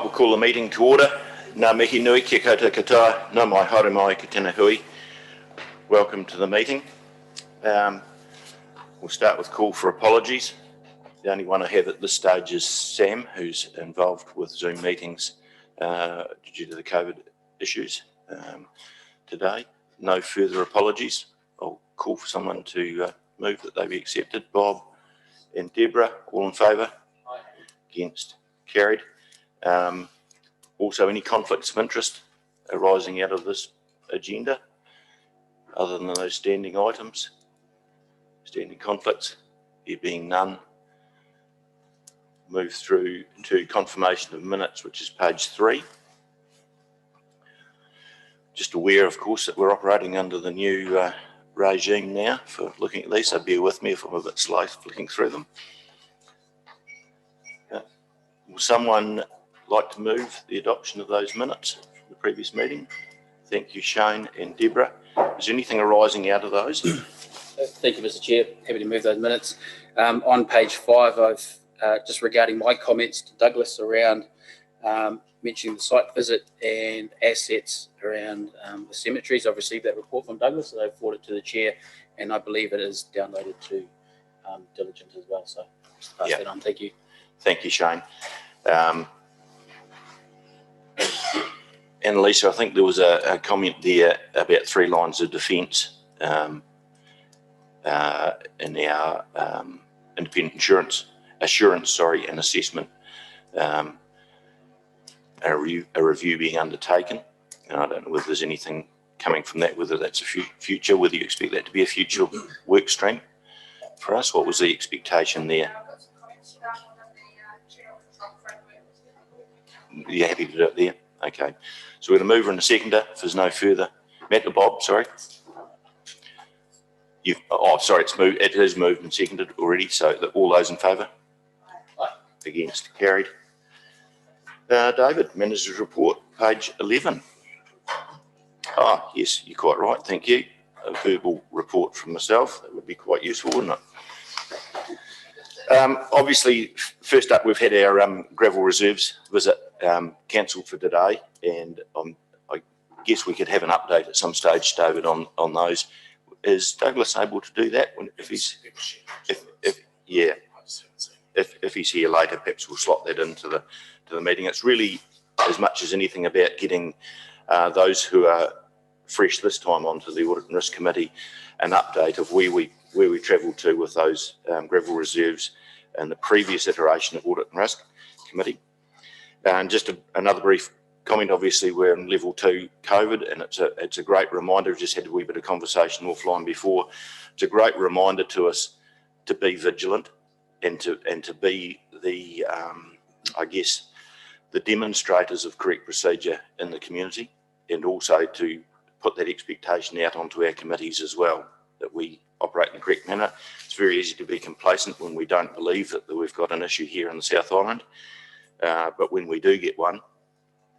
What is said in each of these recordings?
We'll call the meeting to order. Ngā mihi nui kia koutou katoa, no mai haere mai ki tēnā hui. Welcome to the meeting. We'll start with call for apologies. The only one I have at this stage is Sam, who's involved with Zoom meetings due to the COVID issues today. No further apologies. I'll call for someone to move that they be accepted. Bob and Deborah, all in favour? Aye. Against? Carried. Also, any conflicts of interest arising out of this agenda, other than those standing items? Standing conflicts, there being none. Move through to confirmation of minutes, which is page 3. Just aware, of course, that we're operating under the new regime now for looking at these, so bear with me if I'm a bit slow flicking through them. Will someone like to move the adoption of those minutes from the previous meeting? Thank you, Shane and Deborah. Is there anything arising out of those? Thank you, Mr. Chair. Happy to move those minutes. On page 5, I've just regarding my comments to Douglas around mentioning the site visit and assets around the cemeteries. I've received that report from Douglas, so I've forwarded it to the chair, and I believe it is downloaded to Diligent as well. So just pass that on. Thank you. Thank you, Shane. And Lisa, I think there was a comment there about 3 lines of defence in our independent assurance, and assessment. A review being undertaken, and I don't know whether there's anything coming from that, whether that's a future, whether you expect that to be a future work stream for us. What was the expectation there? You're happy to do it there? Okay. So we're going to move in a seconder if there's no further. Matt or Bob, sorry. It's moved. It is moved and seconded already. So all those in favour? Aye. Against? Carried. David, Manager's Report, page 11. Yes, you're quite right. Thank you. A verbal report from myself. That would be quite useful, wouldn't it? Obviously, first up, we've had our gravel reserves visit cancelled for today, and I guess we could have an update at some stage, David, on those. Is Douglas able to do that if he's here later? Perhaps we'll slot that into the meeting. It's really, as much as anything, about getting those who are fresh this time onto the Audit and Risk Committee an update of where we travelled to with those gravel reserves and the previous iteration of Audit and Risk Committee. And just another brief comment. Obviously, we're in level 2 COVID, and it's a great reminder. We've just had a wee bit of conversation offline before. It's a great reminder to us to be vigilant and to be the the demonstrators of correct procedure in the community, and also to put that expectation out onto our committees as well, that we operate in the correct manner. It's very easy to be complacent when we don't believe that we've got an issue here in the South Island, but when we do get one,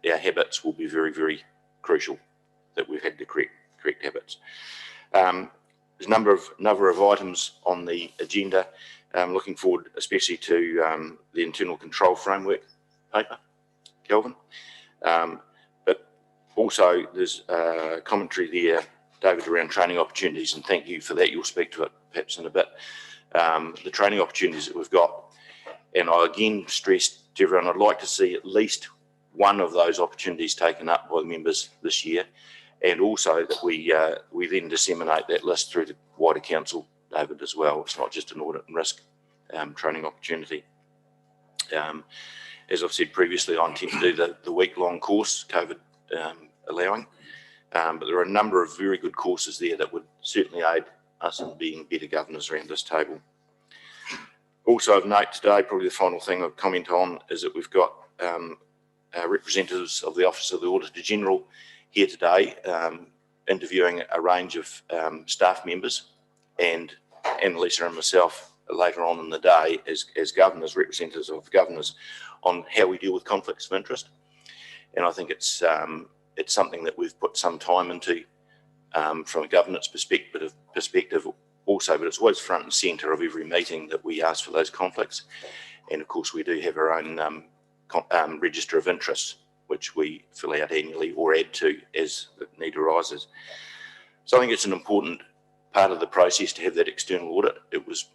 our habits will be very, very crucial, that we've had the correct habits. There's a number of items on the agenda. Looking forward especially to the internal control framework paper, Kelvin. But also there's commentary there, David, around training opportunities, and thank you for that. You'll speak to it perhaps in a bit. The training opportunities that we've got, and I again stressed to everyone, I'd like to see at least one of those opportunities taken up by the members this year, and also that we then disseminate that list through the wider council, David, as well. It's not just an audit and risk training opportunity. As I've said previously, I intend to do the week-long course, COVID allowing, but there are a number of very good courses there that would certainly aid us in being better governors around this table. Also of note today, probably the final thing I'll comment on, is that we've got representatives of the Office of the Auditor General here today, interviewing a range of staff members, and Lisa and myself later on in the day as governors, representatives of governors, on how we deal with conflicts of interest. And I think it's something that we've put some time into from a governance perspective also, but it's always front and centre of every meeting that we ask for those conflicts. And of course, we do have our own register of interests, which we fill out annually or add to as the need arises. So I think it's an important part of the process to have that external audit. It was,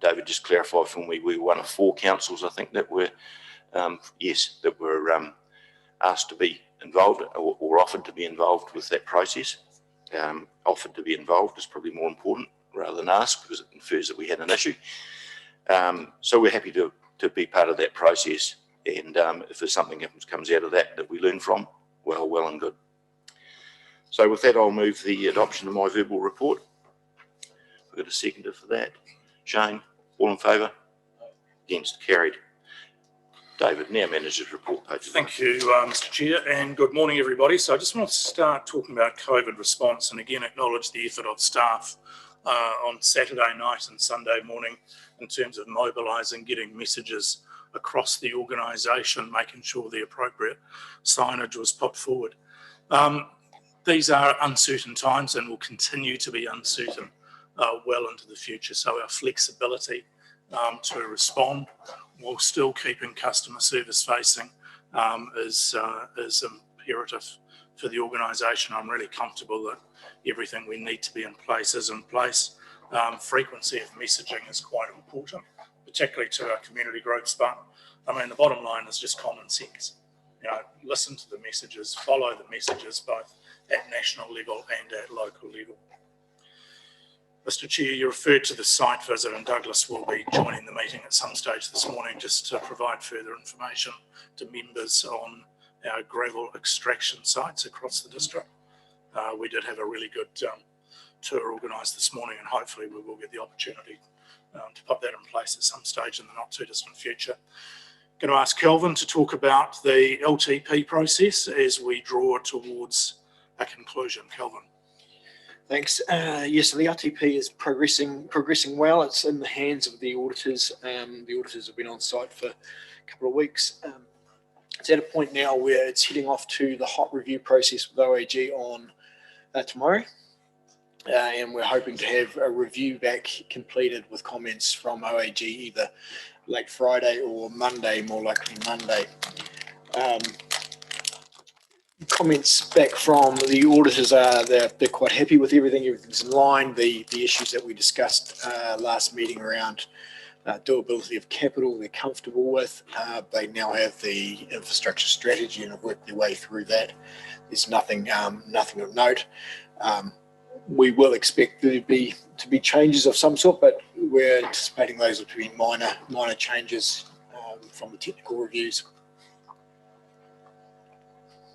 David just clarified for me, we were one of 4 councils, I think, that were, that were asked to be involved or offered to be involved with that process. Offered to be involved is probably more important rather than asked, because it infers that we had an issue. So we're happy to be part of that process, and if there's something that comes out of that we learn from, well and good. So with that, I'll move the adoption of my verbal report. I've got a seconder for that. Shane, all in favour? Against? Carried. David, now manager's report page. Thank you, Mr. Chair, and good morning, everybody. So I just want to start talking about COVID response, and again acknowledge the effort of staff on Saturday night and Sunday morning in terms of mobilising, getting messages across the organisation, making sure the appropriate signage was put forward. These are uncertain times and will continue to be uncertain well into the future. So our flexibility to respond while still keeping customer service facing is imperative for the organisation. I'm really comfortable that everything we need to be in place is in place. Frequency of messaging is quite important, particularly to our community groups, but I mean the bottom line is just common sense. You know, listen to the messages, follow the messages both at national level and at local level. Mr. Chair, you referred to the site visit, and Douglas will be joining the meeting at some stage this morning just to provide further information to members on our gravel extraction sites across the district. We did have a really good tour organised this morning, and hopefully we will get the opportunity to put that in place at some stage in the not too distant future. Going to ask Kelvin to talk about the LTP process as we draw towards a conclusion. Kelvin. Thanks. Yes, so the RTP is progressing well. It's in the hands of the auditors. The auditors have been on site for a couple of weeks. It's at a point now where it's heading off to the hot review process with OAG on tomorrow. And we're hoping to have a review back completed with comments from OAG either late Friday or Monday, more likely Monday. Comments back from the auditors are they're quite happy with everything's in line. The issues that we discussed last meeting around doability of capital, they're comfortable with. They now have the infrastructure strategy and have worked their way through that. There's nothing of note. We will expect there to be changes of some sort, but we're anticipating those will be minor changes from the technical reviews.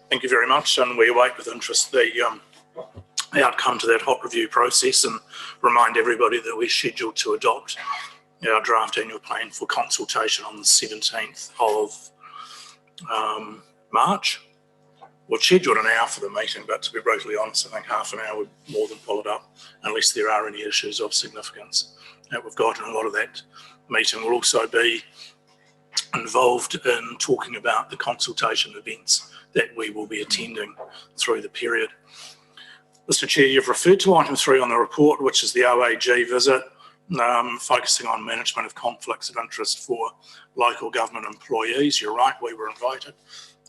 Thank you very much, and we await with interest the outcome to that hot review process, and remind everybody that we're scheduled to adopt our draft annual plan for consultation on the 17th of March. We're scheduled an hour for the meeting, but to be brutally honest, I think half an hour would more than pull it up, unless there are any issues of significance that we've got. And a lot of that meeting will also be involved in talking about the consultation events that we will be attending through the period. Mr. Chair, you've referred to item 3 on the report, which is the OAG visit, focusing on management of conflicts of interest for local government employees. You're right, we were invited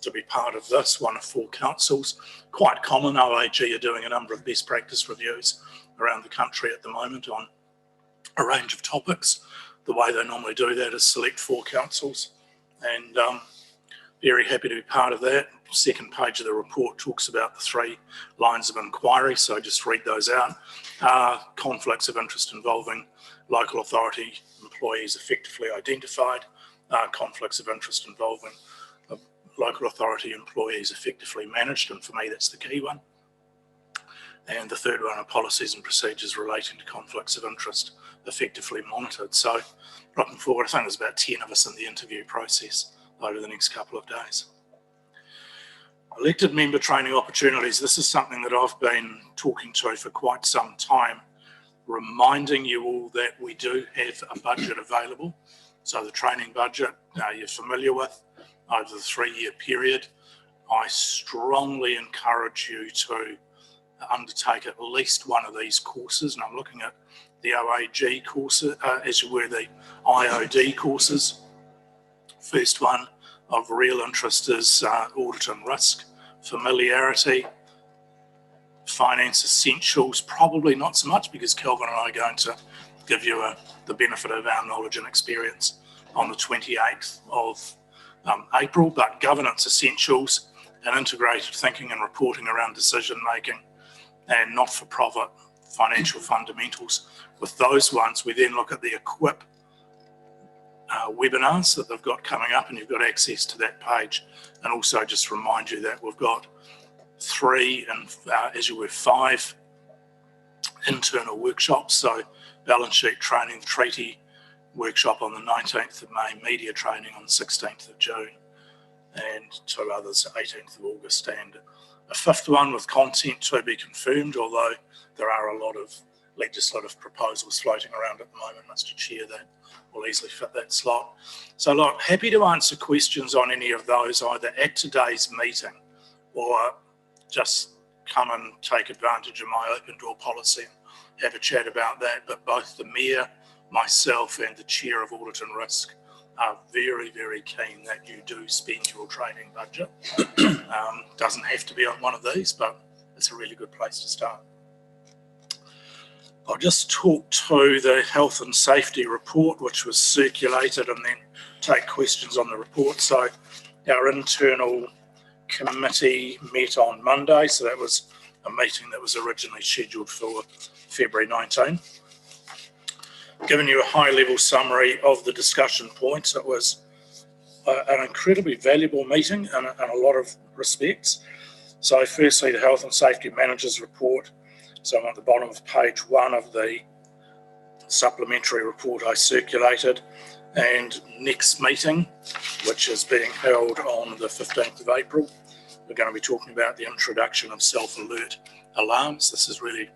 to be part of this, one of 4 councils. Quite common, OAG are doing a number of best practice reviews around the country at the moment on a range of topics. The way they normally do that is select 4 councils, and very happy to be part of that. Second page of the report talks about the 3 lines of inquiry, so just read those out. Conflicts of interest involving local authority employees effectively identified, conflicts of interest involving local authority employees effectively managed, and for me that's the key one. And the third one are policies and procedures relating to conflicts of interest effectively monitored. So looking forward, I think there's about 10 of us in the interview process over the next couple of days. Elected member training opportunities. This is something that I've been talking to for quite some time, reminding you all that we do have a budget available. So the training budget you're familiar with over the 3-year period. I strongly encourage you to undertake at least one of these courses, and I'm looking at the OAG courses as you were the IOD courses. First one of real interest is audit and risk, familiarity, finance essentials, probably not so much because Kelvin and I are going to give you the benefit of our knowledge and experience on the 28th of April, but governance essentials and integrated thinking and reporting around decision making and not-for-profit financial fundamentals. With those ones, we then look at the equip webinars that they've got coming up, and you've got access to that page. And also just remind you that we've got 3 and as you were 5 internal workshops. So balance sheet training, the treaty workshop on the 19th of May, media training on the 16th of June, and 2 others, 18th of August, and a 5th one with content to be confirmed, although there are a lot of legislative proposals floating around at the moment, Mr. Chair, that will easily fit that slot. So look, happy to answer questions on any of those either at today's meeting or just come and take advantage of my open door policy and have a chat about that. But both the Mayor, myself and the Chair of Audit and Risk are very, very keen that you do spend your training budget. Doesn't have to be on one of these, but it's a really good place to start. I'll just talk to the health and safety report, which was circulated, and then take questions on the report. So our internal committee met on Monday. So that was a meeting that was originally scheduled for February 19. Giving you a high-level summary of the discussion points, it was an incredibly valuable meeting in a lot of respects. So firstly, the Health and Safety Manager's report. So I'm at the bottom of page 1 of the supplementary report I circulated. And next meeting, which is being held on the 15th of April, we're going to be talking about the introduction of self-alert alarms. This is really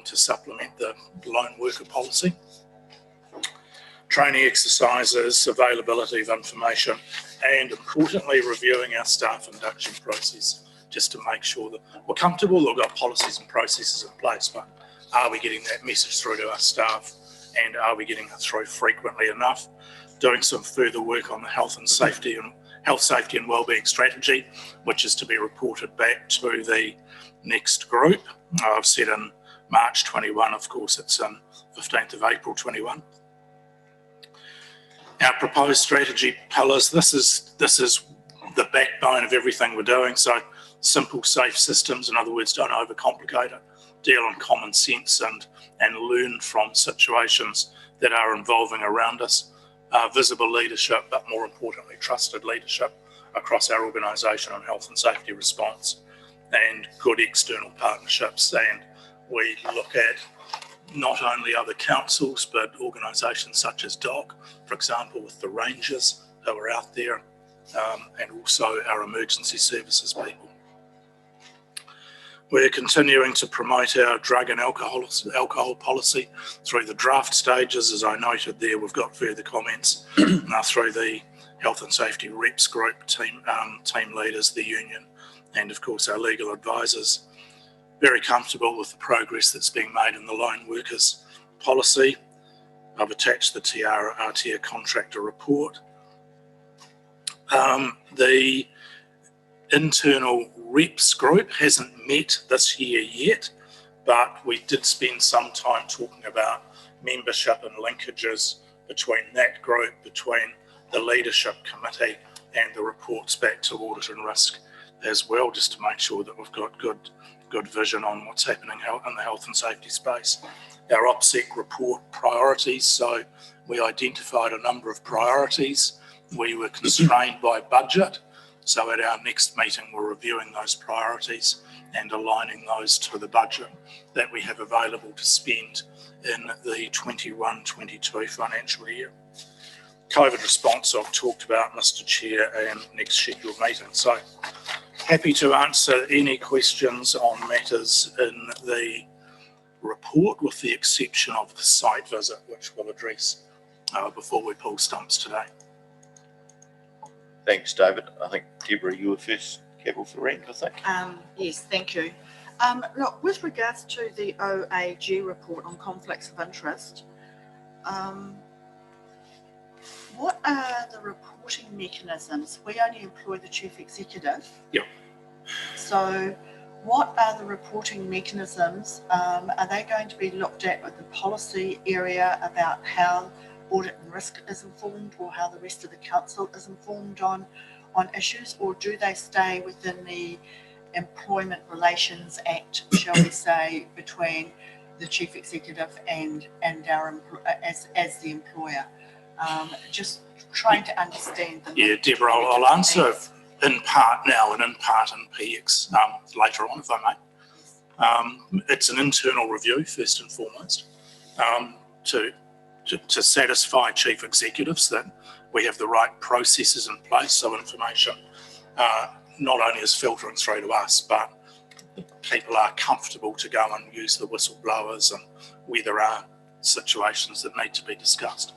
to supplement the lone worker policy. Training exercises, availability of information, and importantly, reviewing our staff induction process, just to make sure that we're comfortable that we've got policies and processes in place, but are we getting that message through to our staff, and are we getting it through frequently enough? Doing some further work on the health safety and wellbeing strategy, which is to be reported back to the next group. I've said in March 21, of course it's in 15th of April 21. Our proposed strategy pillars, this is the backbone of everything we're doing. So simple, safe systems, in other words, don't overcomplicate it, deal in common sense and learn from situations that are evolving around us. Visible leadership, but more importantly, trusted leadership across our organisation on health and safety response, and good external partnerships. And we look at not only other councils, but organisations such as DOC, for example, with the Rangers who are out there, and also our emergency services people. We're continuing to promote our drug and alcohol policy through the draft stages. As I noted there, we've got further comments through the health and safety reps group, team leaders, the union, and of course our legal advisors. Very comfortable with the progress that's being made in the lone workers policy. I've attached the TRRT contractor report. The internal reps group hasn't met this year yet, but we did spend some time talking about membership and linkages between that group, between the leadership committee and the reports back to audit and risk as well, just to make sure that we've got good vision on what's happening in the health and safety space. Our Opsec report priorities, so we identified a number of priorities. We were constrained by budget, so at our next meeting we're reviewing those priorities and aligning those to the budget that we have available to spend in the 21-22 financial year. COVID response I've talked about, Mr. Chair, and next scheduled meeting. So happy to answer any questions on matters in the report, with the exception of the site visit, which we'll address before we pull stumps today. Thanks, David. I think, Deborah, you were first, Capital for Rent, I think. Yes, thank you. Look, with regards to the OAG report on conflicts of interest, what are the reporting mechanisms? We only employ the chief executive. Yeah. So what are the reporting mechanisms? Are they going to be looked at with the policy area about how audit and risk is informed, or how the rest of the council is informed on issues, or do they stay within the Employment Relations Act, shall we say, between the chief executive and our as the employer? Just trying to understand the Yeah, Deborah, I'll answer in part now and in part in PX later on, if I may. It's an internal review, first and foremost, to satisfy chief executives that we have the right processes in place, so information not only is filtering through to us, but people are comfortable to go and use the whistleblowers, and where there are situations that need to be discussed.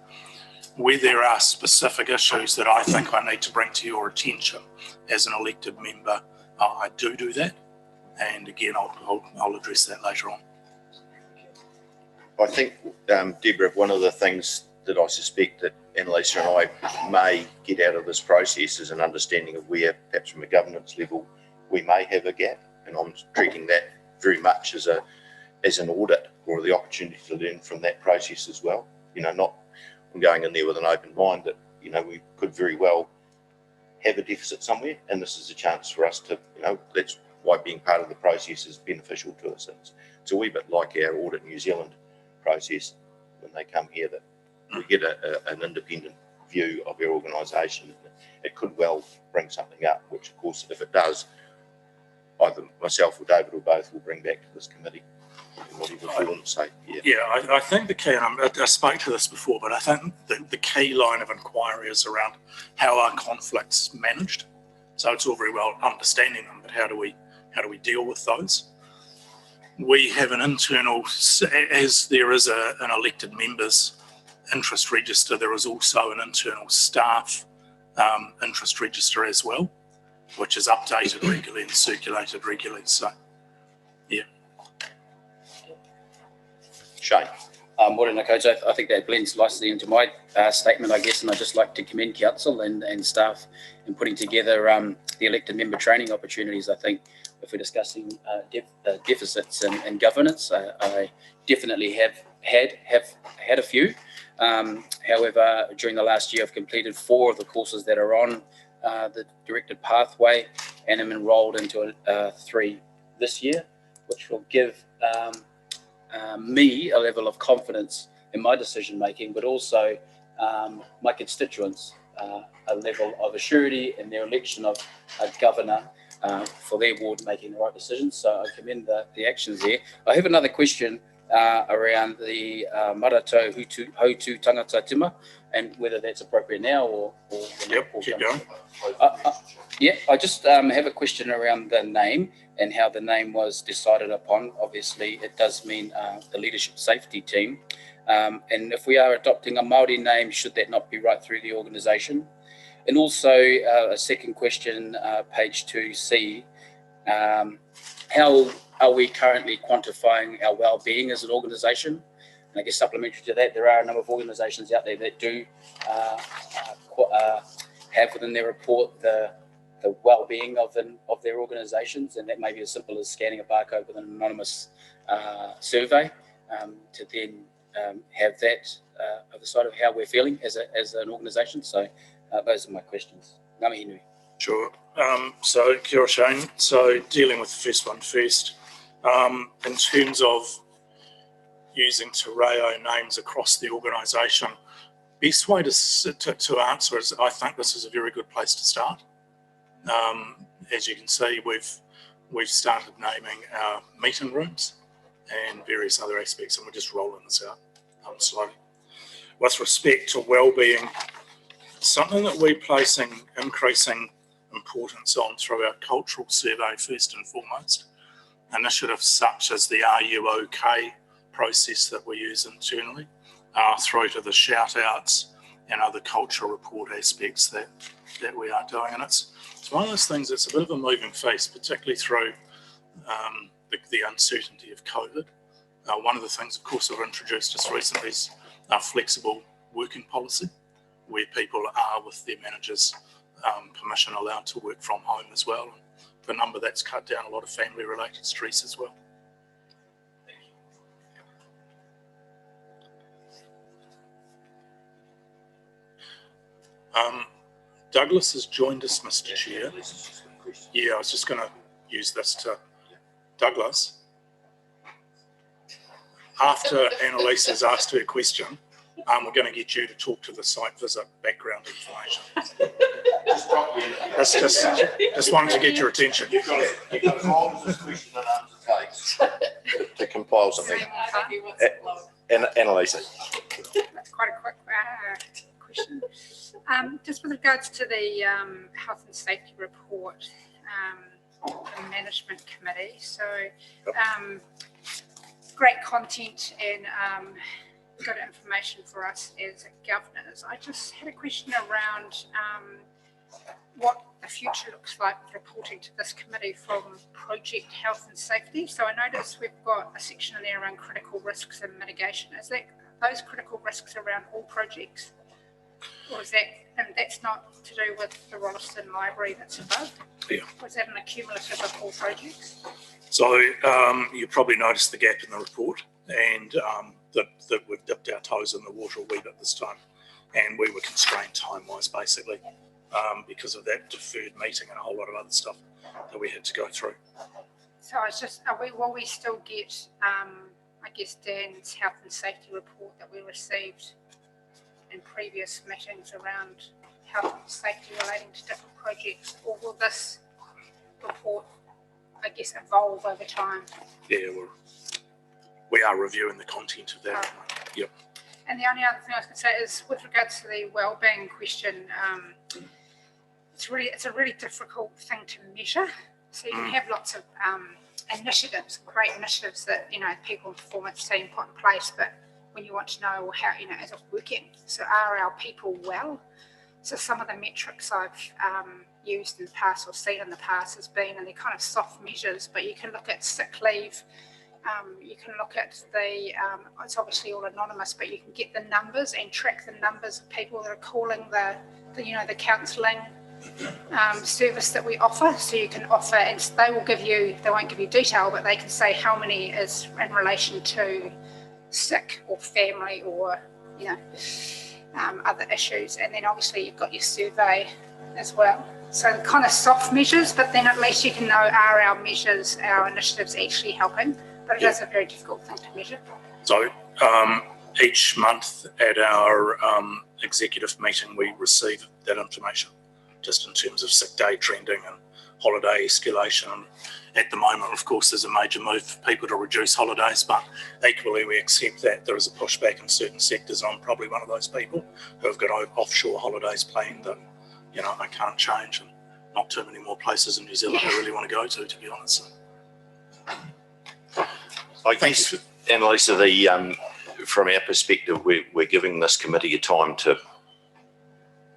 Where there are specific issues that I think I need to bring to your attention as an elected member, I do that. And again, I'll address that later on. I think, Deborah, one of the things that I suspect that Annalisa and I may get out of this process is an understanding of where, perhaps from a governance level, we may have a gap. And I'm treating that very much as an audit, or the opportunity to learn from that process as well. Not I'm going in there with an open mind that, we could very well have a deficit somewhere, and this is a chance for us to, that's why being part of the process is beneficial to us. It's a wee bit like our Audit New Zealand process when they come here, that we get an independent view of our organisation. It could well bring something up, which of course, if it does, either myself or David or both will bring back to this committee. Whatever we want to say. Yeah, I think the key, and I spoke to this before, but I think the key line of inquiry is around how are conflicts managed. So it's all very well understanding them, but how do we deal with those? We have an internal, as there is an elected members interest register, there is also an internal staff interest register as well, which is updated regularly and circulated regularly. So, yeah. Shane. Morena Coach, I think that blends nicely into my statement, I guess, and I'd just like to commend Council and staff in putting together the elected member training opportunities. I think if we're discussing deficits and governance, I definitely have had a few. However, during the last year, I've completed 4 of the courses that are on the directed pathway, and I'm enrolled into 3 this year, which will give me a level of confidence in my decision making, but also my constituents a level of assurity in their election of a governor for their ward making the right decisions. So I commend the actions there. I have another question around the Marato Houtu Tangata Tima, and whether that's appropriate now or Yep, keep going. Yeah, I just have a question around the name and how the name was decided upon. Obviously, it does mean the leadership safety team. And if we are adopting a Māori name, should that not be right through the organisation? And also a second question, page 2C, how are we currently quantifying our well-being as an organisation? And I guess supplementary to that, there are a number of organisations out there that do have within their report the well-being of their organisations, and that may be as simple as scanning a barcode with an anonymous survey to then have that oversight of how we're feeling as an organisation. So those are my questions. Ngami Inui. Sure. So, kia ora, Shane. So, dealing with the first one first, in terms of using Te Reo names across the organisation, best way to answer is I think this is a very good place to start. As you can see, we've started naming our meeting rooms and various other aspects, and we're just rolling this out slowly. With respect to wellbeing, something that we're placing increasing importance on through our cultural survey first and foremost, initiatives such as the Are You OK process that we use internally, through to the shout outs and other cultural report aspects that we are doing. And it's one of those things that's a bit of a moving feast, particularly through the uncertainty of COVID. One of the things, of course, I've introduced just recently is our flexible working policy, where people are, with their managers' permission, allowed to work from home as well. And for a number, that's cut down a lot of family-related stress as well. Douglas has joined us, Mr. Chair. Yeah, I was just going to use this to Douglas. After Annalise has asked her question, we're going to get you to talk to the site visit background information. That's just wanted to get your attention. You've got as long as this question and answer takes to compile something. And Annalise. That's quite a quick question. Just with regards to the health and safety report, the management committee. So great content and good information for us as governors. I just had a question around what the future looks like reporting to this committee from project health and safety. So I noticed we've got a section in there around critical risks and mitigation. Is that those critical risks around all projects? Or is that, and that's not to do with the Rolleston Library that's above? Yeah. Or is that an accumulative of all projects? So you probably noticed the gap in the report, and that we've dipped our toes in the water a wee bit this time, and we were constrained time-wise basically because of that deferred meeting and a whole lot of other stuff that we had to go through. So it's just, will we still get, I guess, Dan's health and safety report that we received in previous meetings around health and safety relating to different projects, or will this report, I guess, evolve over time? Yeah, we are reviewing the content of that. Yep. And the only other thing I was going to say is with regards to the wellbeing question, it's a really difficult thing to measure. So you can have lots of initiatives, great initiatives that, you know, people in performance team put in place, but when you want to know how, you know, is it working? So are our people well? So some of the metrics I've used in the past or seen in the past has been, and they're kind of soft measures, but you can look at sick leave. You can look at the, it's obviously all anonymous, but you can get the numbers and track the numbers of people that are calling the you know, the counselling service that we offer. So you can offer, and they will give you, they won't give you detail, but they can say how many is in relation to sick or family or, you know, other issues. And then obviously you've got your survey as well. So kind of soft measures, but then at least you can know, are our measures, our initiatives actually helping? But it is a very difficult thing to measure. So each month at our executive meeting, we receive that information, just in terms of sick day trending and holiday escalation. And at the moment, of course, there's a major move for people to reduce holidays, but equally we accept that there is a pushback in certain sectors. I'm probably one of those people who have got offshore holidays planned that, you know, I can't change, and not too many more places in New Zealand I really want to go to be honest. I guess, Annalisa, from our perspective, we're giving this committee a time to,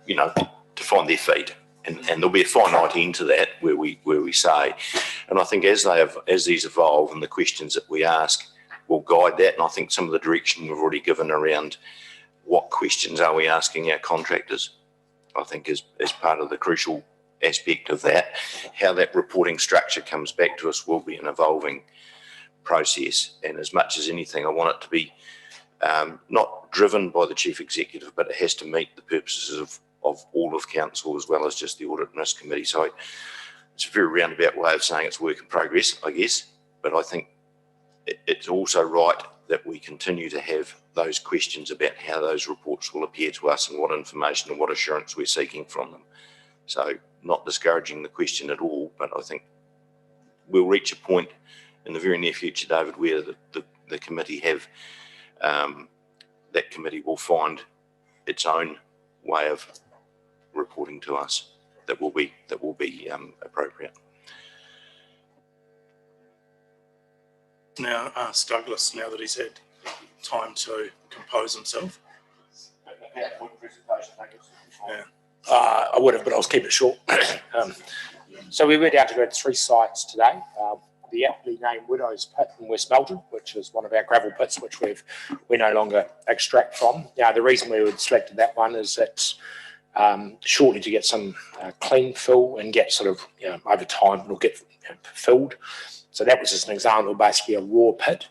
you know, to find their feet, and there'll be a finite end to that where we say, and I think as these evolve and the questions that we ask will guide that, and I think some of the direction we've already given around what questions are we asking our contractors, I think is part of the crucial aspect of that. How that reporting structure comes back to us will be an evolving process, and as much as anything I want it to be not driven by the chief executive, but it has to meet the purposes of all of council as well as just the audit and risk committee. So it's a very roundabout way of saying it's work in progress, I guess, but I think it's also right that we continue to have those questions about how those reports will appear to us and what information and what assurance we're seeking from them. So not discouraging the question at all, but I think we'll reach a point in the very near future, David, where the committee have, that committee will find its own way of reporting to us that will be appropriate. Now ask Douglas, now that he's had time to compose himself. Yeah. I would have, but I'll keep it short. So we were down to go to 3 sites today. the aptly named Widows Pit in West Melton, which is one of our gravel pits, which we no longer extract from. Now, the reason we selected that one is it's shortly to get some clean fill and get sort of, over time it'll get filled. So that was just an example, basically a raw pit.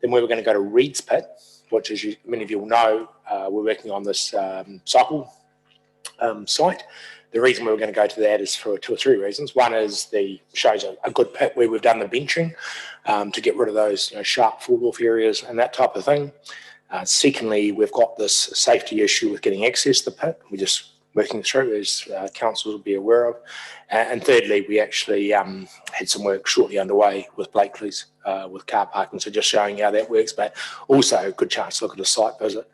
Then we were going to go to Reed's Pit, which, as many of you will know, we're working on this cycle site. The reason we were going to go to that is for 2 or 3 reasons. One is shows a good pit where we've done the benching to get rid of those sharp fall-off areas and that type of thing. Secondly, we've got this safety issue with getting access to the pit. We're just working through, as council will be aware of. And thirdly, we actually had some work shortly underway with Blakely's with car parking, so just showing how that works, but also a good chance to look at a site visit.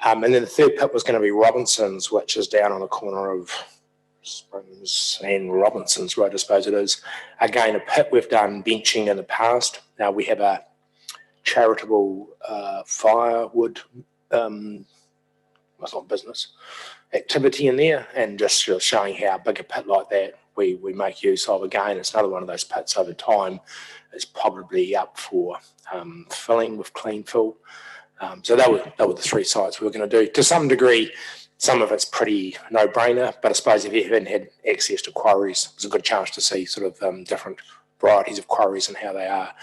And then the third pit was going to be Robinson's, which is down on the corner of Springs and Robinson's Road, I suppose it is. Again, a pit we've done benching in the past. Now we have a charitable firewood business activity in there, and just showing how big a pit like that we make use of. Again, it's another one of those pits over time is probably up for filling with clean fill. So that were the 3 sites we were going to do. To some degree, some of it's pretty no-brainer, but I suppose if you haven't had access to quarries, there's a good chance to see sort of different varieties of quarries and how they are.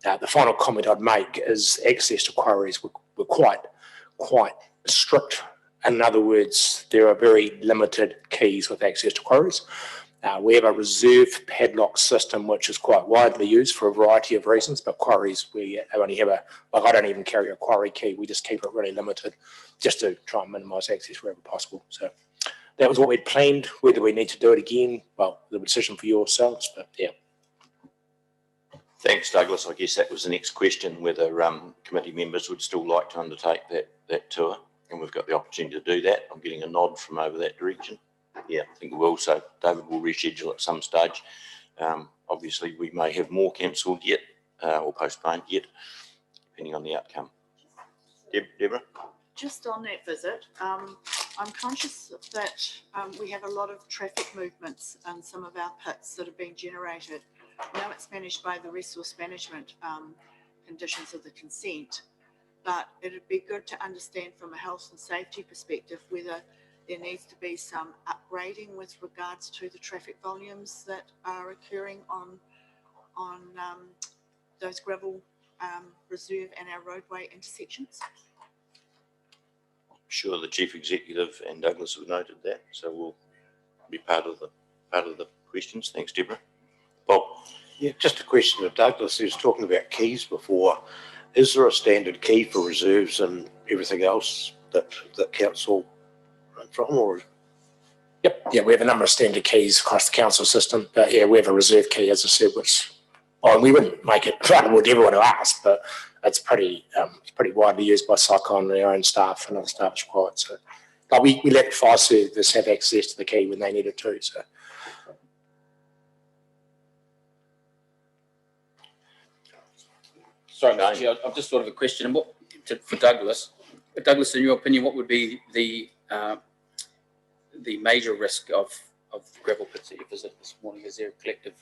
The final comment I'd make is access to quarries were quite strict. In other words, there are very limited keys with access to quarries. We have a reserve padlock system, which is quite widely used for a variety of reasons, but quarries, we only have I don't even carry a quarry key. We just keep it really limited just to try and minimise access wherever possible. So that was what we'd planned. Whether we need to do it again, well, the decision for yourselves, but yeah. Thanks, Douglas. I guess that was the next question, whether committee members would still like to undertake that tour, and we've got the opportunity to do that. I'm getting a nod from over that direction. Yeah, I think we will. So David will reschedule at some stage. Obviously, we may have more cancelled yet or postponed yet, depending on the outcome. Deborah? Just on that visit, I'm conscious that we have a lot of traffic movements in some of our pits that have been generated. Now it's managed by the resource management conditions of the consent, but it'd be good to understand from a health and safety perspective whether there needs to be some upgrading with regards to the traffic volumes that are occurring on those gravel reserve and our roadway intersections. I'm sure the Chief Executive and Douglas have noted that, so we'll be part of the questions. Thanks, Deborah. Bob? Yeah, just a question to Douglas. He was talking about keys before. Is there a standard key for reserves and everything else that council run from, or? Yep. Yeah, we have a number of standard keys across the council system, but yeah, we have a reserve key, as I said, which we wouldn't make it available with everyone who asks, but it's pretty widely used by Psychon and our own staff and other staff is required. So, but we let the fire service have access to the key when they need it too. So. Sorry, Chair, I've just thought of a question for Douglas. Douglas, in your opinion, what would be the major risk of the gravel pits that you visited this morning? Is there a collective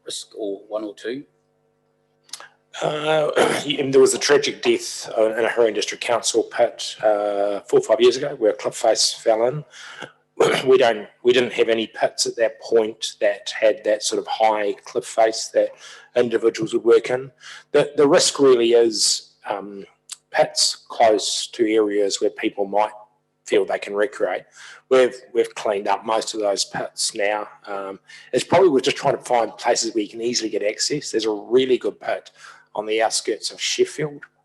risk, or one or two? There was a tragic death in a Hurring District Council pit 4 or 5 years ago where a cliff face fell in. We didn't have any pits at that point that had that sort of high cliff face that individuals would work in. The risk really is pits close to areas where people might feel they can recreate. We've cleaned up most of those pits now. It's probably we're just trying to find places where you can easily get access. There's a really good pit on the outskirts of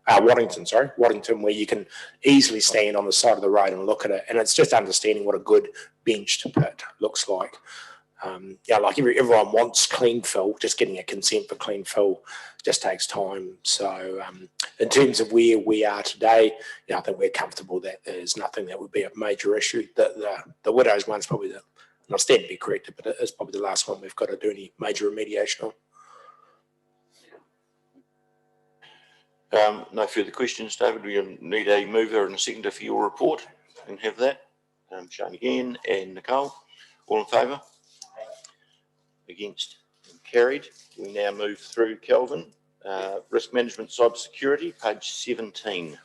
Waddington, where you can easily stand on the side of the road and look at it. And it's just understanding what a good benched pit looks like. Like everyone wants clean fill, just getting a consent for clean fill just takes time. So in terms of where we are today, I think we're comfortable that there's nothing that would be a major issue. The Widows one's probably not stand to be corrected, but it's probably the last one we've got to do any major remediation on. No further questions, David. We need a mover and a seconder for your report, and have that. Shane again and Nicole. All in favour? Against? Carried. We now move through, Kelvin. Risk management cybersecurity, page 17.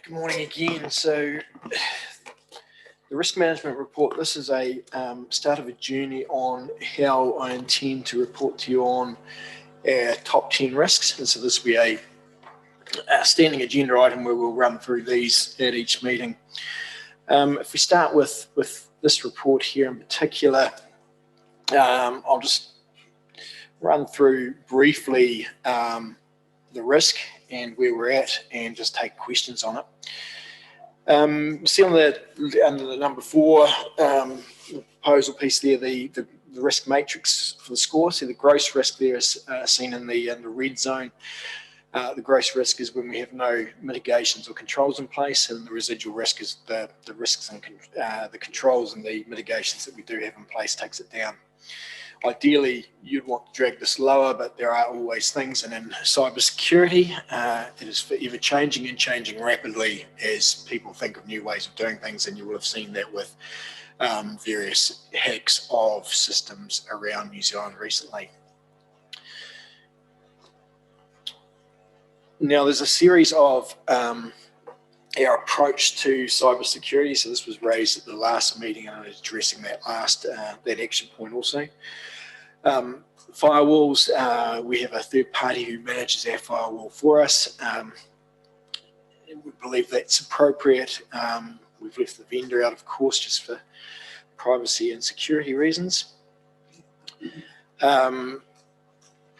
Good morning again. So the risk management report, this is a start of a journey on how I intend to report to you on our top 10 risks. And so this will be a standing agenda item where we'll run through these at each meeting. If we start with this report here in particular, I'll just run through briefly the risk and where we're at and just take questions on it. See on under the number 4 proposal piece there, the risk matrix for the score. See the gross risk there is seen in the red zone. The gross risk is when we have no mitigations or controls in place, and the residual risk is the risks and the controls and the mitigations that we do have in place takes it down. Ideally, you'd want to drag this lower, but there are always things, and in cybersecurity, it is forever changing and changing rapidly as people think of new ways of doing things, and you will have seen that with various hacks of systems around New Zealand recently. Now, there's a series of our approach to cybersecurity. So this was raised at the last meeting, and I was addressing that that action point also. Firewalls, we have a third party who manages our firewall for us. We believe that's appropriate. We've left the vendor out, of course, just for privacy and security reasons.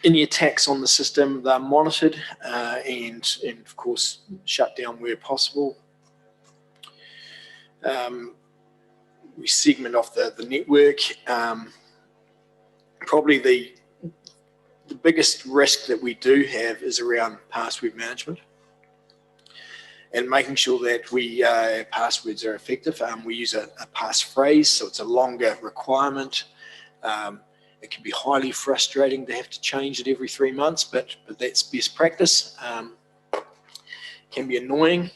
Any attacks on the system, they're monitored and of course shut down where possible. We segment off the network. Probably the biggest risk that we do have is around password management and making sure that our passwords are effective. We use a passphrase, so it's a longer requirement. It can be highly frustrating to have to change it every 3 months, but that's best practice. Can be annoying.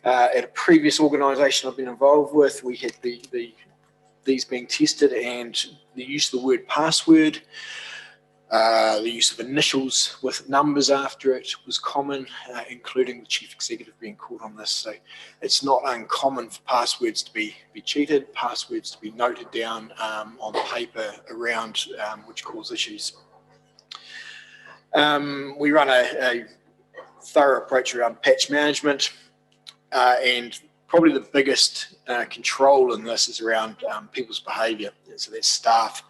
At a previous organisation I've been involved with, we had these being tested, and the use of the word password, the use of initials with numbers after it was common, including the chief executive being called on this. So it's not uncommon for passwords to be cheated, passwords to be noted down on paper around, which cause issues. We run a thorough approach around patch management, and probably the biggest control in this is around people's behaviour. So that's staff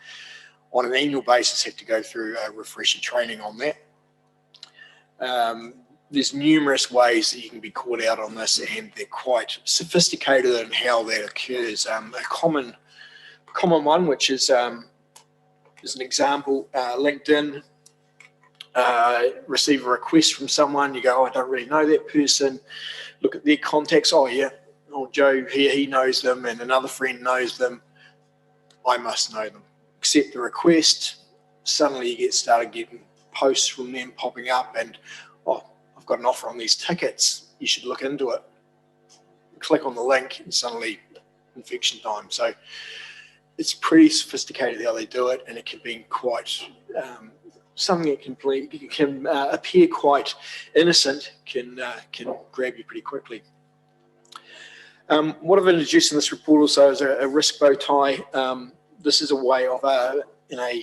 on an annual basis have to go through a refresher training on that. There's numerous ways that you can be caught out on this, and they're quite sophisticated in how that occurs. A common one, which is an example, LinkedIn, receive a request from someone, you go, oh, I don't really know that person, look at their contacts, oh yeah, oh Joe here, he knows them, and another friend knows them, I must know them. Accept the request, suddenly you started getting posts from them popping up, and oh, I've got an offer on these tickets, you should look into it. Click on the link and suddenly infection time. So it's pretty sophisticated how they do it, and it can be quite something that can appear quite innocent can grab you pretty quickly. What I've introduced in this report also is a risk bow tie. This is a way of an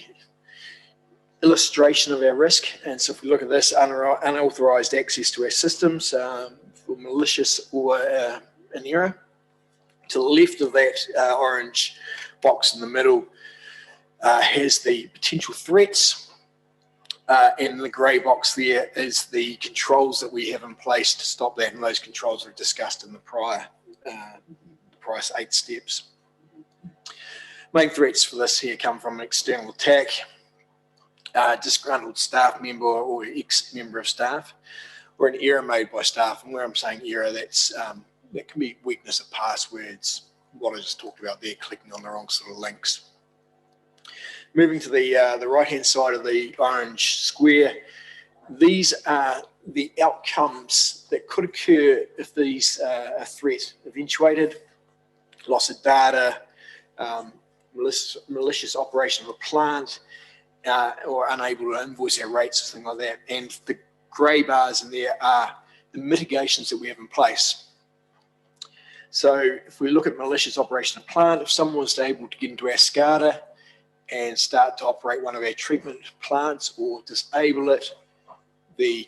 illustration of our risk. And so if we look at this, unauthorized access to our systems for malicious or an error. To the left of that orange box in the middle has the potential threats. And the grey box there is the controls that we have in place to stop that. And those controls are discussed in the prior 8 steps. Main threats for this here come from an external attack, disgruntled staff member or ex-member of staff, or an error made by staff. And where I'm saying error, that can be weakness of passwords, what I just talked about there, clicking on the wrong sort of links. Moving to the right-hand side of the orange square, These are the outcomes that could occur if these are threat eventuated: loss of data, malicious operation of a plant, or unable to invoice our rates or something like that. And the grey bars in there are the mitigations that we have in place. So if we look at malicious operation of plant, if someone was able to get into our SCADA and start to operate one of our treatment plants or disable it, the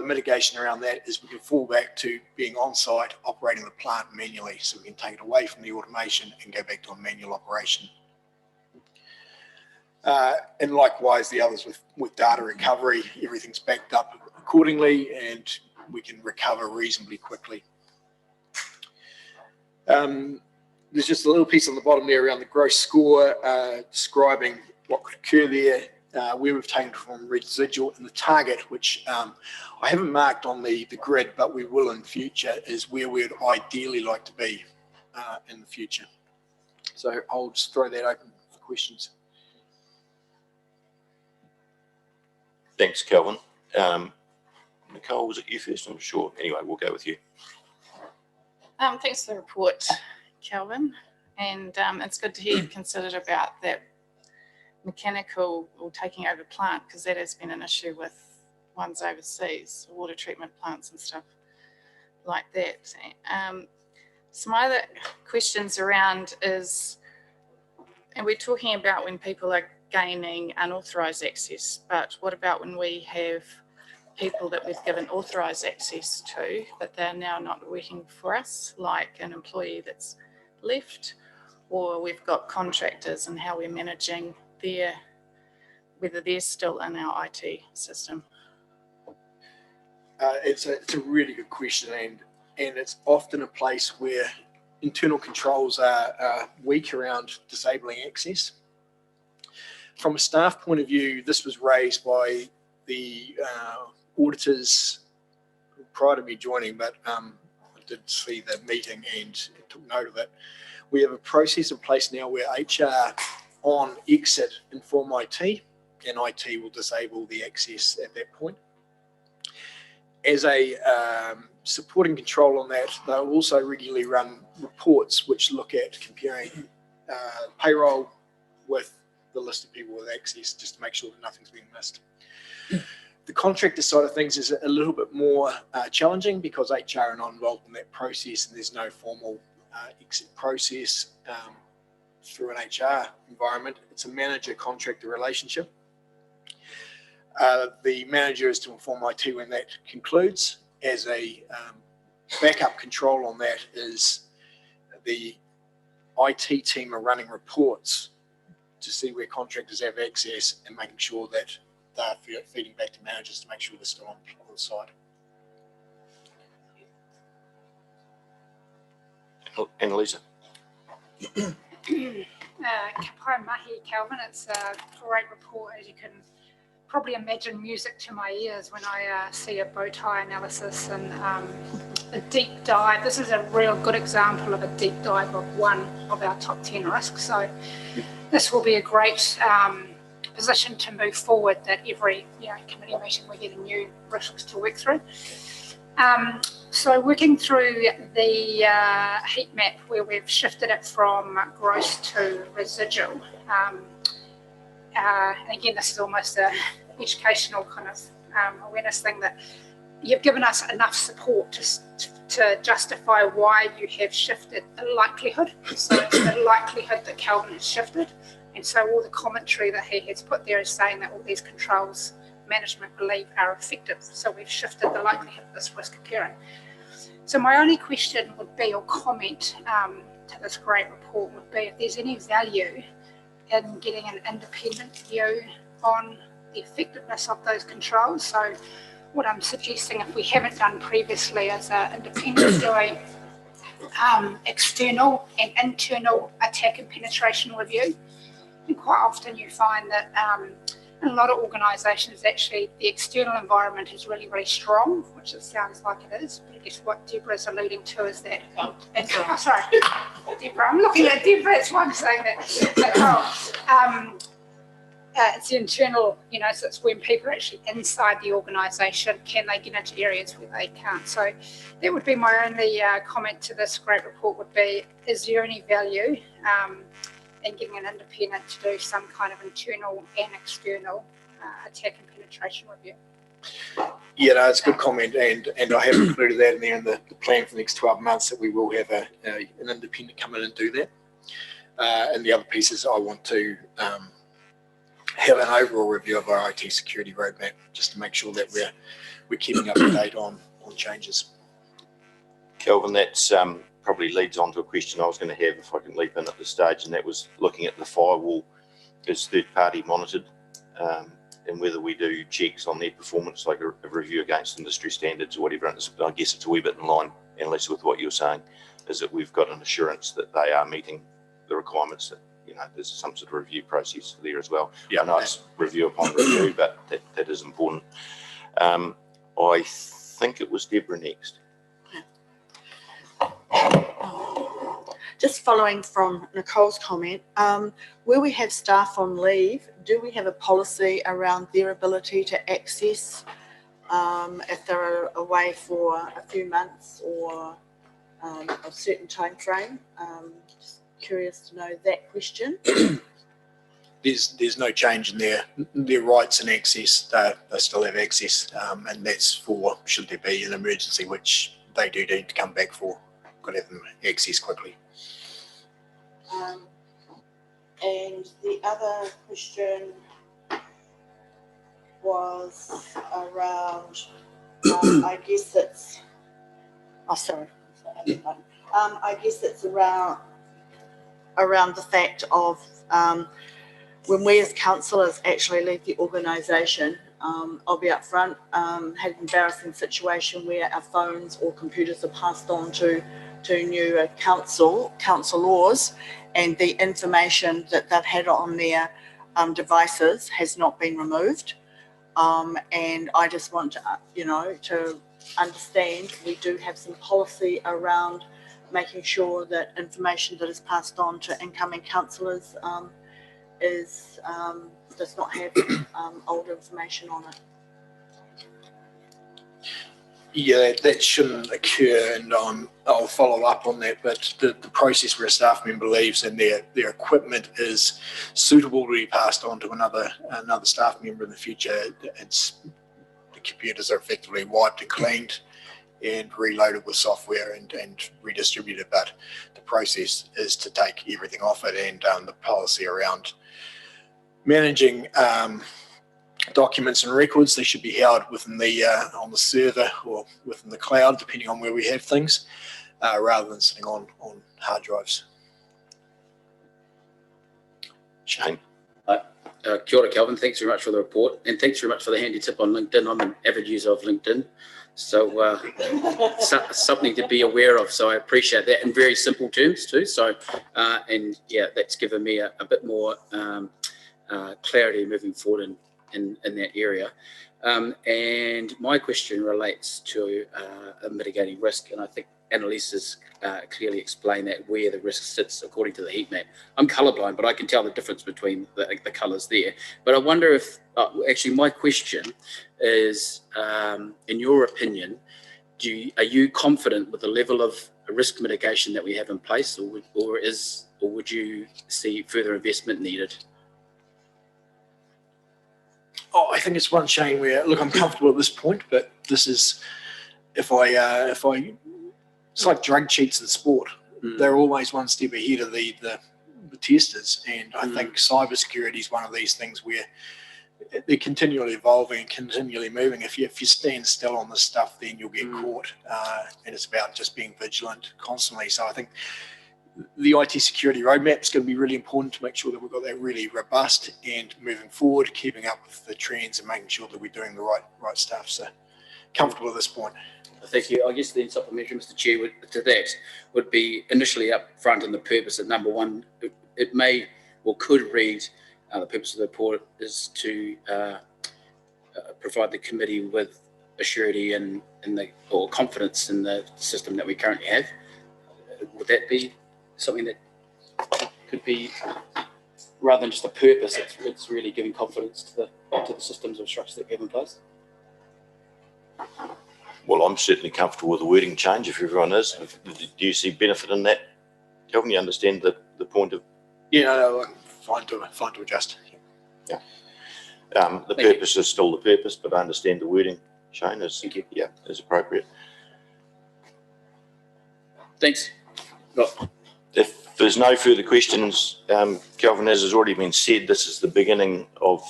mitigation around that is we can fall back to being on site operating the plant manually. So we can take it away from the automation and go back to a manual operation. And likewise, the others with data recovery, everything's backed up accordingly and we can recover reasonably quickly. There's just a little piece on the bottom there around the gross score, describing what could occur there, where we've taken from residual, and the target, which I haven't marked on the grid, but we will in future, is where we'd ideally like to be in the future. So I'll just throw that open for questions. Thanks, Kelvin. Nicole, was it you first? I'm sure. Anyway, we'll go with you. Thanks for the report, Kelvin. And it's good to hear you considered about that mechanical or taking over plant, because that has been an issue with ones overseas, water treatment plants and stuff like that. Some other questions around is, and we're talking about when people are gaining unauthorised access, but what about when we have people that we've given authorised access to, but they're now not working for us, like an employee that's left, or we've got contractors and how we're managing whether they're still in our IT system? It's a really good question, and it's often a place where internal controls are weak around disabling access. From a staff point of view, this was raised by the auditors prior to me joining, but I did see the meeting and took note of it. We have a process in place now where HR on exit inform IT, and IT will disable the access at that point. As a supporting control on that, they'll also regularly run reports which look at comparing payroll with the list of people with access, just to make sure that nothing's being missed. The contractor side of things is a little bit more challenging because HR are not involved in that process, and there's no formal exit process through an HR environment. It's a manager-contractor relationship. The manager is to inform IT when that concludes. As a backup control on that is the IT team are running reports to see where contractors have access and making sure that they're feeding back to managers to make sure they're still on the site. Annalisa. Kapai mahi, Kelvin. It's a great report, as you can probably imagine music to my ears when I see a bow tie analysis and a deep dive. This is a real good example of a deep dive of one of our top 10 risks. So this will be a great position to move forward, that every committee meeting we get a new risks to work through. So working through the heat map where we've shifted it from gross to residual. And again, this is almost an educational kind of awareness thing, that you've given us enough support to justify why you have shifted the likelihood. So it's the likelihood that Kelvin has shifted. And so all the commentary that he has put there is saying that all these controls management believe are effective. So we've shifted the likelihood of this risk occurring. So my only question would be, or comment to this great report would be, if there's any value in getting an independent view on the effectiveness of those controls. So what I'm suggesting, if we haven't done previously, is an independent doing external and internal attack and penetration review. And quite often you find that in a lot of organisations, actually the external environment is really, really strong, which it sounds like it is. But I guess what Deborah's alluding to is that, sorry, Deborah, I'm looking at Deborah, it's one saying that. it's the internal, so it's when people are actually inside the organisation, can they get into areas where they can't? So that would be my only comment to this great report would be, is there any value in getting an independent to do some kind of internal and external attack and penetration review? Yeah, no, it's a good comment, and I have included that in there in the plan for the next 12 months that we will have an independent come in and do that. And the other pieces, I want to have an overall review of our IT security roadmap, just to make sure that we're keeping up to date on changes. Kelvin, that's probably leads on to a question I was going to have if I can leap in at this stage, and that was looking at the firewall as third-party monitored, and whether we do checks on their performance, like a review against industry standards or whatever. And I guess it's a wee bit in line, Annalisa, with what you're saying, is that we've got an assurance that they are meeting the requirements, that there's some sort of review process there as well. Yeah, I know it's review upon review, but that is important. I think it was Deborah next. Just following from Nicole's comment, where we have staff on leave, do we have a policy around their ability to access if they're away for a few months or a certain time frame? Just curious to know that question. There's no change in their rights and access. They still have access, and that's for should there be an emergency, which they do need to come back for. Got to have them access quickly. And the other question was around, I guess it's, I guess it's around the fact of when we as councillors actually leave the organisation. I'll be upfront, had an embarrassing situation where our phones or computers are passed on to new councillors, and the information that they've had on their devices has not been removed. And I just want to understand we do have some policy around making sure that information that is passed on to incoming councillors does not have old information on it. Yeah, that shouldn't occur, and I'll follow up on that. But the process where a staff member leaves and their equipment is suitable to be passed on to another staff member in the future, the computers are effectively wiped and cleaned and reloaded with software and redistributed. But the process is to take everything off it, and the policy around managing documents and records, they should be held within on the server or within the cloud, depending on where we have things, rather than sitting on hard drives. Shane. Kia ora, Kelvin. Thanks very much for the report, and thanks very much for the handy tip on LinkedIn. I'm an avid user of LinkedIn, so something to be aware of. So I appreciate that in very simple terms too. So and yeah, that's given me a bit more clarity moving forward in that area. And my question relates to mitigating risk, and I think Annalisa's clearly explained that where the risk sits according to the heat map. I'm colourblind, but I can tell the difference between the colours there. But I wonder if, actually my question is, in your opinion, are you confident with the level of risk mitigation that we have in place, or would you see further investment needed? Oh, I think it's one, Shane, where, look, I'm comfortable at this point, but this is, it's like drug cheats in sport. They're always one step ahead of the testers. And I think cybersecurity is one of these things where they're continually evolving and continually moving. If you stand still on this stuff, then you'll get caught. And it's about just being vigilant constantly. So I think the IT security roadmap is going to be really important to make sure that we've got that really robust and moving forward, keeping up with the trends and making sure that we're doing the right stuff. So comfortable at this point. Thank you. I guess the supplementary, Mr. Chair, to that would be initially up front in the purpose at number one. It may or could read the purpose of the report is to provide the committee with assurity or confidence in the system that we currently have. Would that be something that could be rather than just a purpose, it's really giving confidence to the systems or structures that we have in place. Well, I'm certainly comfortable with the wording change if everyone is. Do you see benefit in that? Kelvin, you understand the point of? Yeah, no, fine to adjust. Yeah. The purpose is still the purpose, but I understand the wording, Shane, is appropriate. Thanks. If there's no further questions, Kelvin, as has already been said, this is the beginning of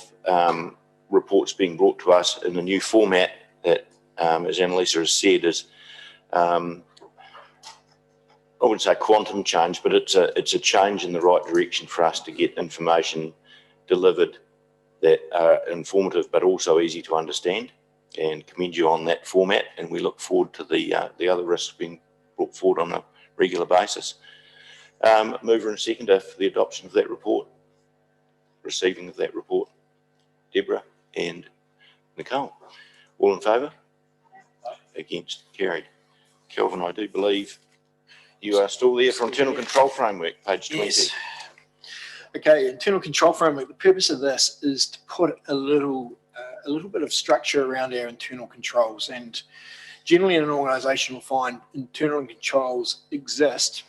reports being brought to us in a new format that, as Annalisa has said, is I wouldn't say quantum change, but it's a change in the right direction for us to get information delivered that are informative but also easy to understand, and commend you on that format, and we look forward to the other risks being brought forward on a regular basis. Mover and seconder for the adoption of that report, receiving of that report, Deborah and Nicole. All in favour? Against? Carried. Kelvin, I do believe you are still there for internal control framework, page 20. Yes. Okay, internal control framework. The purpose of this is to put a little bit of structure around our internal controls. And generally, in an organisation, we'll find internal controls exist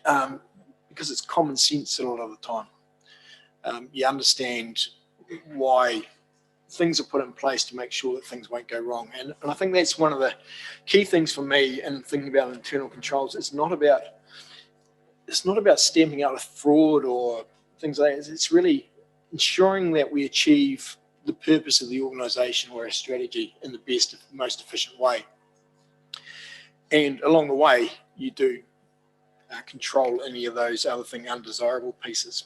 because it's common sense a lot of the time. You understand why things are put in place to make sure that things won't go wrong. And I think that's one of the key things for me in thinking about internal controls. It's not about stamping out a fraud or things like that. It's really ensuring that we achieve the purpose of the organisation or our strategy in the best, most efficient way. And along the way, you do control any of those other undesirable pieces.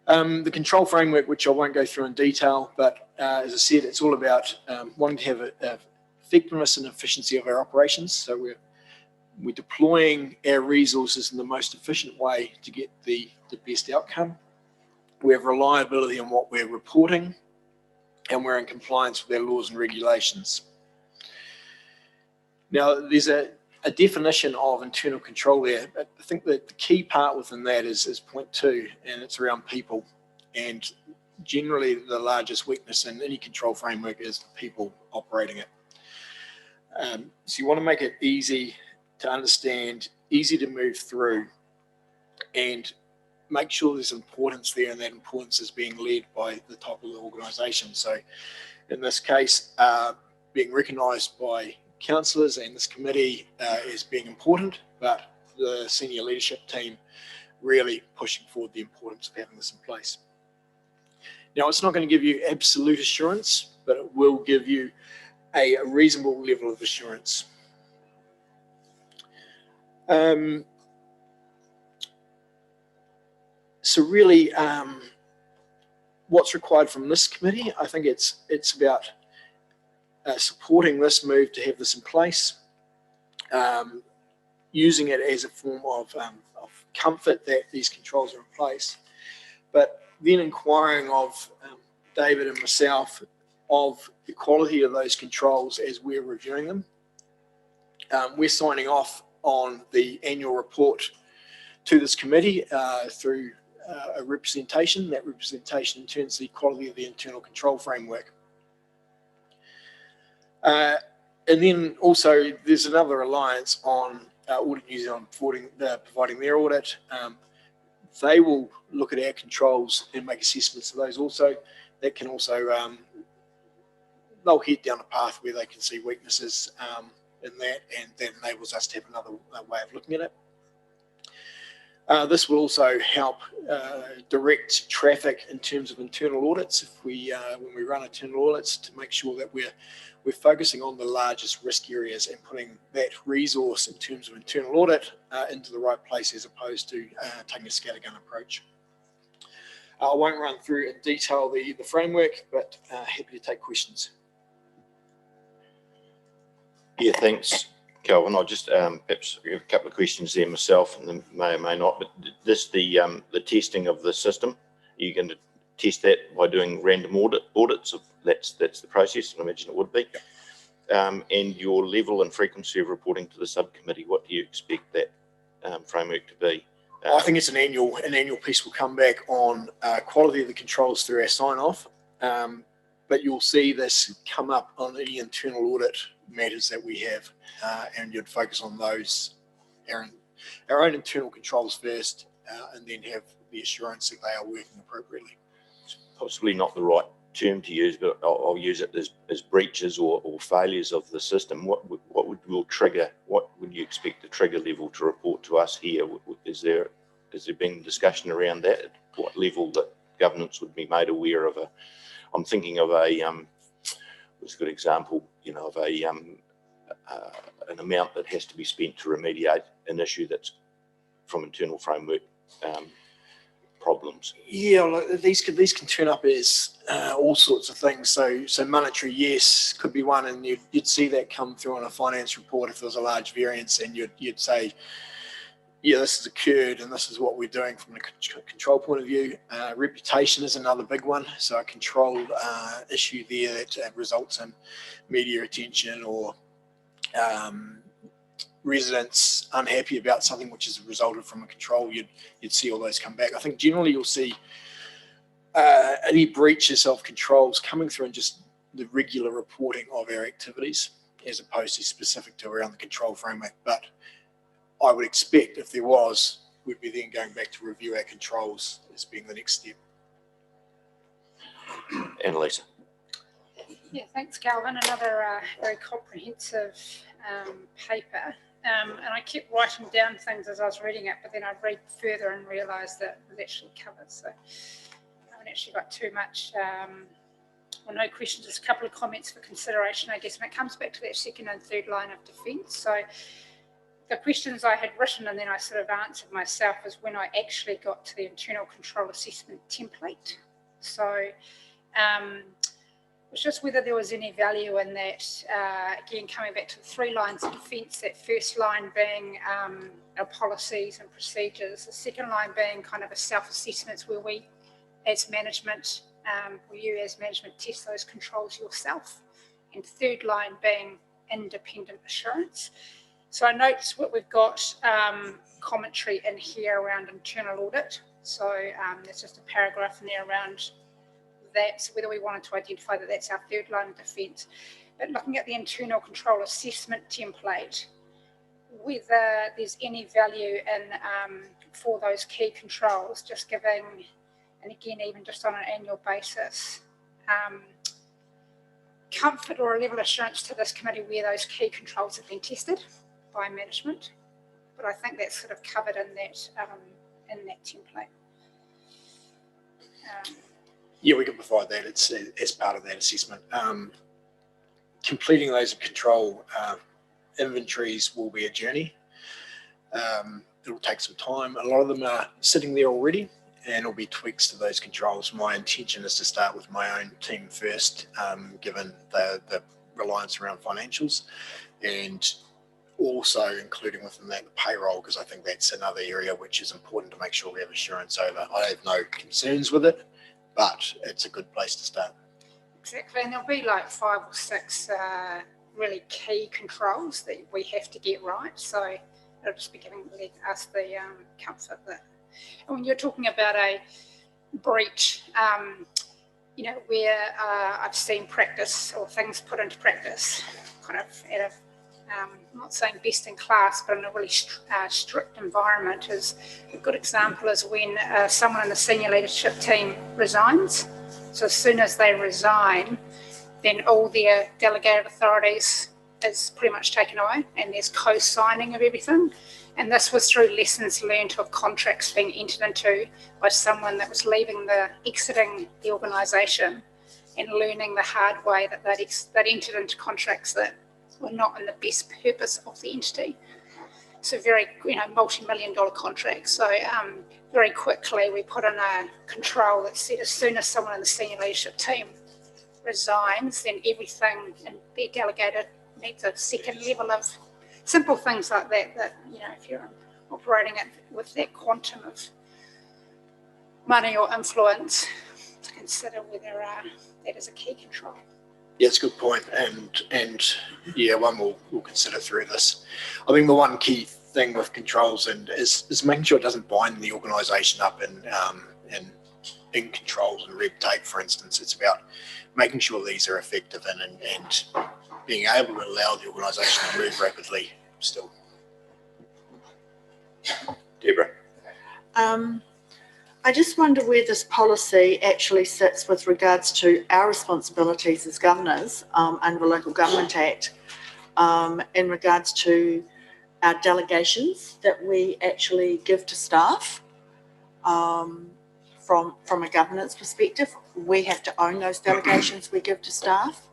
The control framework, which I won't go through in detail, but as I said, it's all about wanting to have effectiveness and efficiency of our operations. So we're deploying our resources in the most efficient way to get the best outcome. We have reliability in what we're reporting, and we're in compliance with our laws and regulations. Now, there's a definition of internal control there. I think that the key part within that is point 2, and it's around people. And generally, the largest weakness in any control framework is the people operating it. So you want to make it easy to understand, easy to move through, and make sure there's importance there, and that importance is being led by the top of the organisation. So in this case, being recognised by councillors and this committee is being important, but the senior leadership team really pushing forward the importance of having this in place. Now, it's not going to give you absolute assurance, but it will give you a reasonable level of assurance. So really, what's required from this committee, I think it's about supporting this move to have this in place, using it as a form of comfort that these controls are in place, but then inquiring of David and myself of the quality of those controls as we're reviewing them. We're signing off on the annual report to this committee through a representation. That representation in terms of the quality of the internal control framework. And then also there's another alliance on Audit New Zealand providing their audit. They will look at our controls and make assessments of those also. That can also, they'll head down a path where they can see weaknesses in that, and that enables us to have another way of looking at it. This will also help direct traffic in terms of internal audits. If we, when we run internal audits, to make sure that we're focusing on the largest risk areas and putting that resource in terms of internal audit into the right place, as opposed to taking a scattergun approach. I won't run through in detail the framework, but happy to take questions. Yeah, thanks, Kelvin. I'll just perhaps a couple of questions there myself, and then may or may not. But this, the testing of the system, are you going to test that by doing random audits? That's the process, and I imagine it would be. And your level and frequency of reporting to the subcommittee, what do you expect that framework to be? I think it's an annual piece. Will come back on quality of the controls through our sign off. But you'll see this come up on any internal audit matters that we have, and you'd focus on those, our own internal controls first, and then have the assurance that they are working appropriately. It's possibly not the right term to use, but I'll use it as breaches or failures of the system. What will trigger? What would you expect the trigger level to report to us here? Has there been discussion around that? At what level that governance would be made aware of I'm thinking of what's a good example, of an amount that has to be spent to remediate an issue that's from internal framework problems. Yeah, like these can turn up as all sorts of things. So monetary, yes, could be one, and you'd see that come through on a finance report if there was a large variance, and you'd say, yeah, this has occurred, and this is what we're doing from a control point of view. Reputation is another big one. So a controlled issue there that results in media attention or residents unhappy about something which is resulted from a control, you'd see all those come back. I think generally you'll see any breaches of controls coming through in just the regular reporting of our activities, as opposed to specific to around the control framework. But I would expect if there was, we'd be then going back to review our controls as being the next step. Annalisa. Yeah, thanks, Calvin. Another very comprehensive paper. And I kept writing down things as I was reading it, but then I'd read further and realised that it was actually covered. So I haven't actually got too much, no questions, just a couple of comments for consideration, I guess, when it comes back to that second and third line of defence. So the questions I had written and then I sort of answered myself is when I actually got to the internal control assessment template. So it's just whether there was any value in that, again, coming back to the 3 lines of defence, that first line being our policies and procedures, the second line being kind of a self-assessments where we as management, you as management test those controls yourself, and third line being independent assurance. So I noticed what we've got commentary in here around internal audit. So there's just a paragraph in there around that, so whether we wanted to identify that that's our third line of defence. But looking at the internal control assessment template, whether there's any value in for those key controls, just giving, and again, even just on an annual basis, comfort or a level of assurance to this committee where those key controls have been tested by management. But I think that's sort of covered in that template. Yeah, we can provide that. It's as part of that assessment. Completing those control inventories will be a journey. It'll take some time. A lot of them are sitting there already, and it'll be tweaks to those controls. My intention is to start with my own team first, given the reliance around financials, and also including within that the payroll, because I think that's another area which is important to make sure we have assurance over. I have no concerns with it, but it's a good place to start. Exactly, and there'll be like 5 or 6 really key controls that we have to get right. So it'll just be giving us the comfort that, and when you're talking about a breach, where I've seen practice or things put into practice, kind of at a, I'm not saying best in class, but in a really strict environment, is a good example is when someone in the senior leadership team resigns. So as soon as they resign, then all their delegated authorities is pretty much taken away, and there's co-signing of everything. And this was through lessons learned of contracts being entered into by someone that was exiting the organisation, and learning the hard way that they'd entered into contracts that were not in the best purpose of the entity. So very, multi-million-dollar contracts. So very quickly we put in a control that said as soon as someone in the senior leadership team resigns, then everything in their delegated needs a second level of simple things like that, if you're operating it with that quantum of money or influence, to consider whether that is a key control. Yeah, it's a good point, and yeah, one we'll consider through this. I think the one key thing with controls is making sure it doesn't bind the organisation up in controls and red tape, for instance. It's about making sure these are effective and being able to allow the organisation to move rapidly still. Deborah. I just wonder where this policy actually sits with regards to our responsibilities as governors under the Local Government Act in regards to our delegations that we actually give to staff. From a governance perspective, we have to own those delegations we give to staff.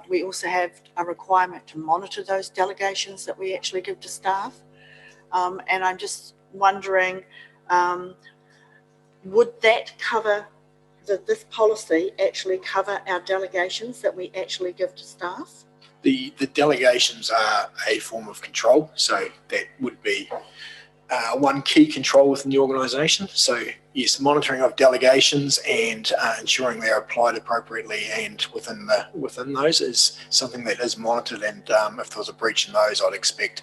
We also have a requirement to monitor those delegations that we actually give to staff. And I'm just wondering, would that cover, this policy actually cover our delegations that we actually give to staff? The delegations are a form of control, so that would be one key control within the organisation. So yes, monitoring of delegations and ensuring they're applied appropriately and within those is something that is monitored. And if there was a breach in those, I'd expect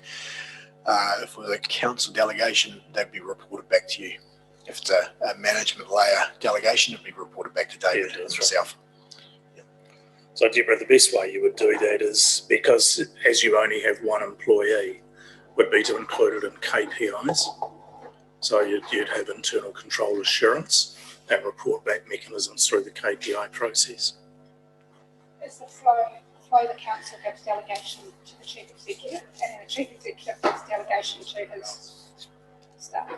if it was a council delegation, they'd be reported back to you. If it's a management layer delegation, it'd be reported back to David and myself. So Deborah, the best way you would do that is, because as you only have one employee, would be to include it in KPIs. So you'd have internal control assurance and report back mechanisms through the KPI process. Is the flow the council gives delegation to the chief executive, and then the chief executive gives delegation to his staff.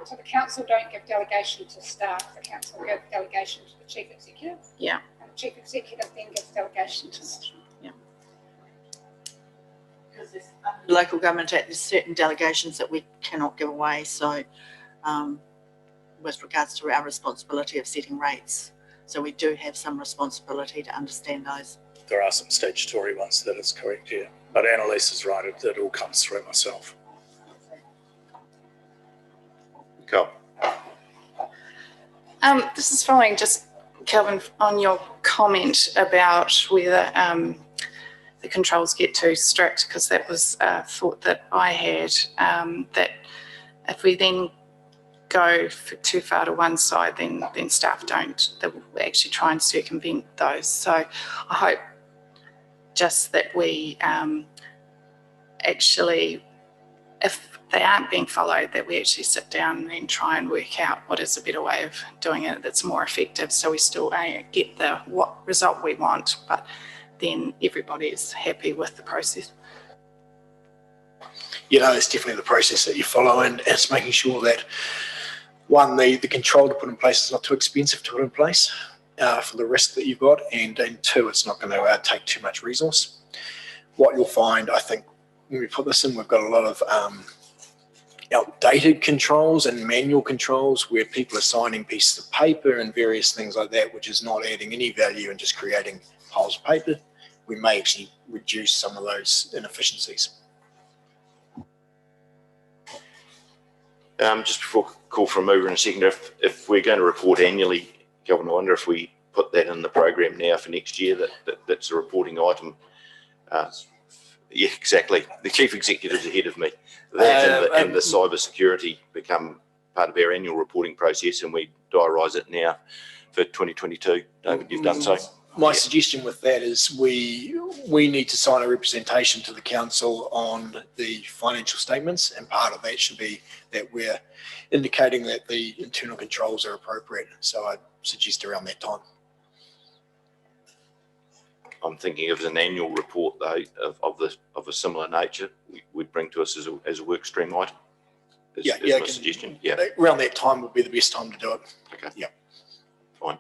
So the council don't give delegation to staff, the council gives delegation to the chief executive. Yeah. And the chief executive then gives delegation to Because there's Local Government Act, there's certain delegations that we cannot give away. So with regards to our responsibility of setting rates, so we do have some responsibility to understand those. There are some statutory ones, that is correct, yeah. But Annalise is right, it all comes through myself. Cool. This is following just, Kelvin, on your comment about whether the controls get too strict, because that was a thought that I had, that if we then go too far to one side, then staff they will actually try and circumvent those. So I hope just that we actually, if they aren't being followed, that we actually sit down and try and work out what is a better way of doing it that's more effective, so we still get what result we want, but then everybody is happy with the process. You know, it's definitely the process that you follow, and it's making sure that one, the control to put in place is not too expensive to put in place for the risk that you've got, and two, it's not going to take too much resource. What you'll find, I think, when we put this in, we've got a lot of outdated controls and manual controls where people are signing pieces of paper and various things like that, which is not adding any value and just creating piles of paper. We may actually reduce some of those inefficiencies. Just before call for a mover in a second, if we're going to report annually, Kelvin, I wonder if we put that in the program now for next year, that's a reporting item. Yeah, exactly. The chief executive's ahead of me. That and the cyber security become part of our annual reporting process, and we diarise it now for 2022. David, you've done so. My suggestion with that is we need to sign a representation to the council on the financial statements, and part of that should be that we're indicating that the internal controls are appropriate. So I'd suggest around that time. I'm thinking of an annual report though of a similar nature we'd bring to us as a work stream item. Is my suggestion. Yeah. Around that time would be the best time to do it. Okay. Yeah. Fine.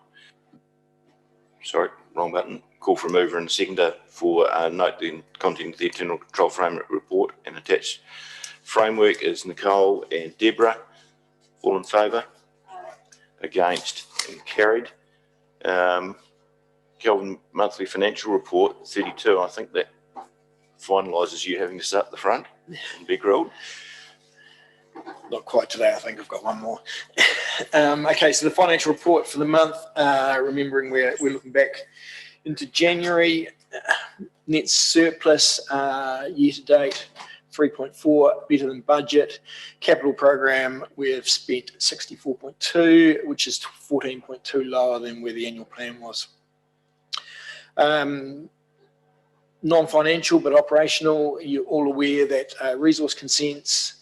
Sorry, wrong button. Call for a mover and a seconder for note the content of the internal control framework report and attached framework is Nicole and Deborah. All in favour? Against and carried. Kelvin, monthly financial report 32. I think that finalises you having to start at the front and be grilled. Not quite today, I think I've got one more. Okay, so the financial report for the month, remembering we're looking back into January, Net surplus year to date, 3.4, better than budget. Capital program, we've spent 64.2, which is 14.2 lower than where the annual plan was. Non-financial but operational, you're all aware that resource consents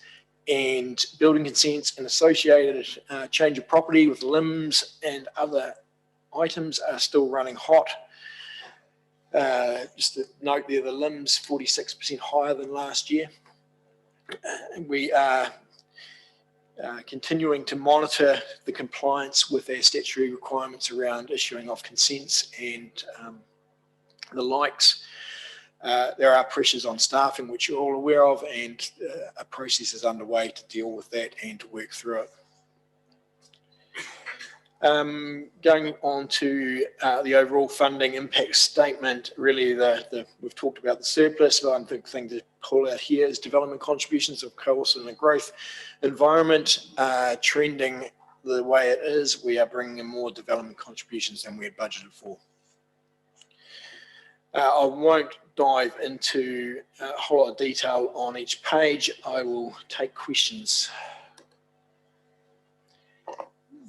and building consents and associated change of property with limbs and other items are still running hot. Just to note there, the limbs 46% higher than last year. And we are continuing to monitor the compliance with our statutory requirements around issuing of consents and the likes. There are pressures on staffing, which you're all aware of, and a process is underway to deal with that and to work through it. Going on to the overall funding impact statement, really we've talked about the surplus, but I think the thing to call out here is development contributions, of course, in a growth environment, trending the way it is. We are bringing in more development contributions than we had budgeted for. I won't dive into a whole lot of detail on each page. I will take questions.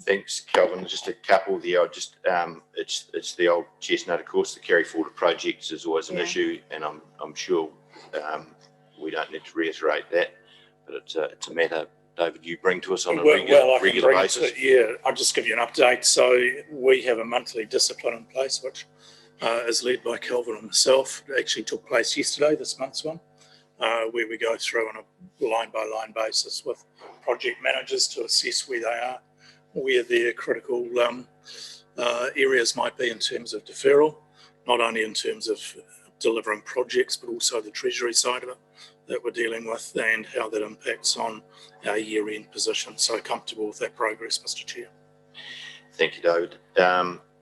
Thanks, Kelvin. Just a couple there. It's the old chestnut, of course. The carry forward of projects is always an issue, and I'm sure we don't need to reiterate that, but it's a matter, David, you bring to us on a regular basis. I'll just give you an update. So we have a monthly discipline in place, which is led by Kelvin and myself. It actually took place yesterday, this month's one, where we go through on a line-by-line basis with project managers to assess where they are, where their critical areas might be in terms of deferral, not only in terms of delivering projects, but also the treasury side of it that we're dealing with and how that impacts on our year-end position. So comfortable with that progress, Mr. Chair. Thank you, David.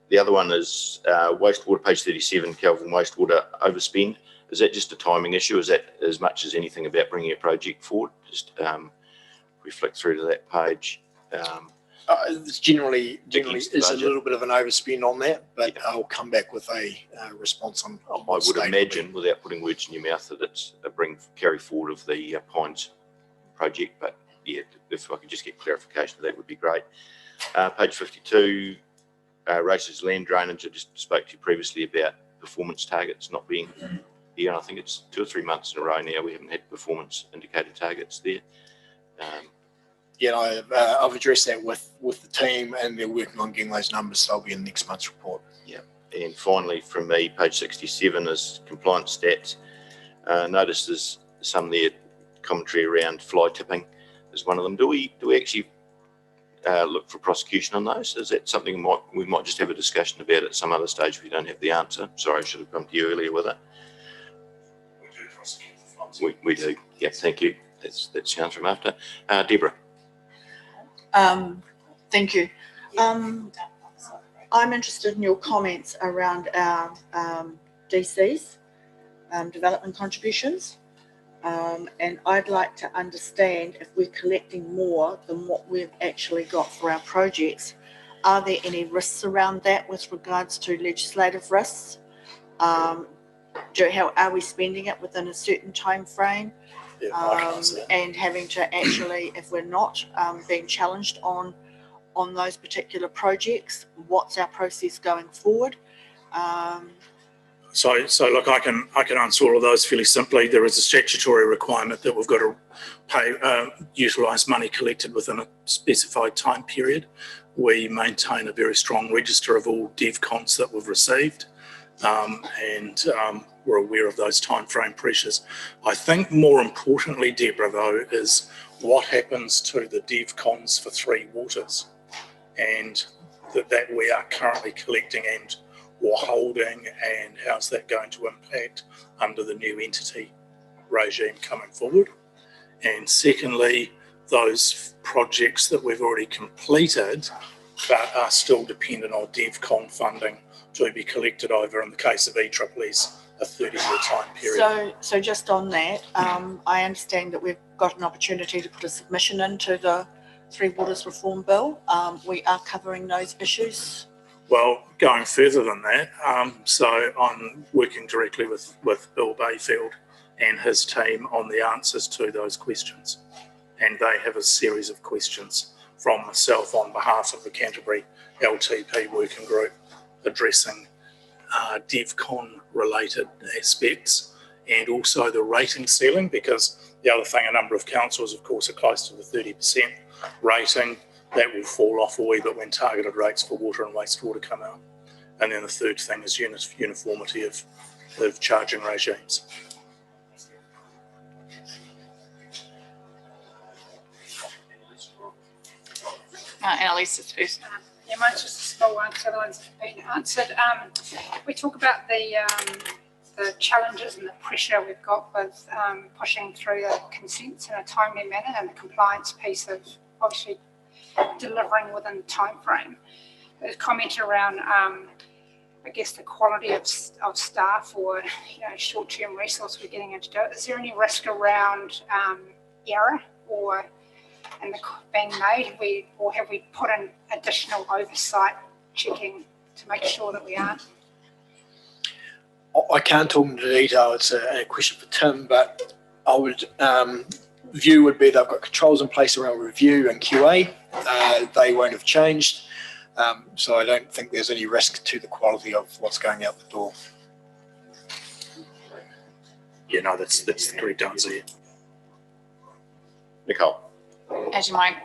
The other one is wastewater, page 37, Kelvin, wastewater overspend. Is that just a timing issue? Is that as much as anything about bringing a project forward? Just we flick through to that page. It's generally is a little bit of an overspend on that, but I'll come back with a response on I would imagine, without putting words in your mouth, that it's a carry forward of the Pines project. But yeah, if I could just get clarification, that would be great. Page 52, races land drainage. I just spoke to you previously about performance targets not being here. I think it's 2 or 3 months in a row now we haven't had performance indicator targets there. I've addressed that with the team, and they're working on getting those numbers, so they'll be in next month's report. Yeah, and finally from me, page 67 is compliance stats. Notice there's some there commentary around fly tipping is one of them. Do we actually look for prosecution on those? Is that something we might just have a discussion about at some other stage if we don't have the answer? Sorry, I should have come to you earlier with it. We do prosecute the flies. We do. Yeah, thank you. That's the answer I'm after. Deborah. Thank you. I'm interested in your comments around our DCs, development contributions, and I'd like to understand if we're collecting more than what we've actually got for our projects. Are there any risks around that with regards to legislative risks? How are we spending it within a certain time frame? And having to actually, if we're not being challenged on those particular projects, what's our process going forward? So look, I can answer all of those fairly simply. There is a statutory requirement that we've got to pay, utilise money collected within a specified time period. We maintain a very strong register of all DevCons that we've received, and we're aware of those timeframe pressures. I think more importantly, Deborah, though, is what happens to the DevCons for Three Waters, and that we are currently collecting and or holding, and how's that going to impact under the new entity regime coming forward. And secondly, those projects that we've already completed but are still dependent on DevCon funding to be collected over, in the case of ESSS, a 30-year time period. So just on that, I understand that we've got an opportunity to put a submission into the Three Waters Reform Bill. We are covering those issues Well, going further than that, so I'm working directly with Bill Bayfield and his team on the answers to those questions. And they have a series of questions from myself on behalf of the Canterbury LTP working group addressing DevCon related aspects and also the rating ceiling, because the other thing, a number of councils, of course, are close to the 30% rating. That will fall off a wee bit when targeted rates for water and wastewater come out. And then the third thing is uniformity of charging regimes. Annalise is first. Yeah, mine's just a small one, so the ones have been answered. We talk about the challenges and the pressure we've got with pushing through the consents in a timely manner, and the compliance piece of obviously delivering within the time frame. There's a comment around, I guess, the quality of staff or short-term resource we're getting in to do it. Is there any risk around error or and the being made? Or have we put in additional oversight checking to make sure that we aren't? I can't talk into detail. It's a question for Tim, but I would view would be they've got controls in place around review and QA. They won't have changed. So I don't think there's any risk to the quality of what's going out the door. Yeah, no, that's the correct answer. Yeah. Nicole. As you might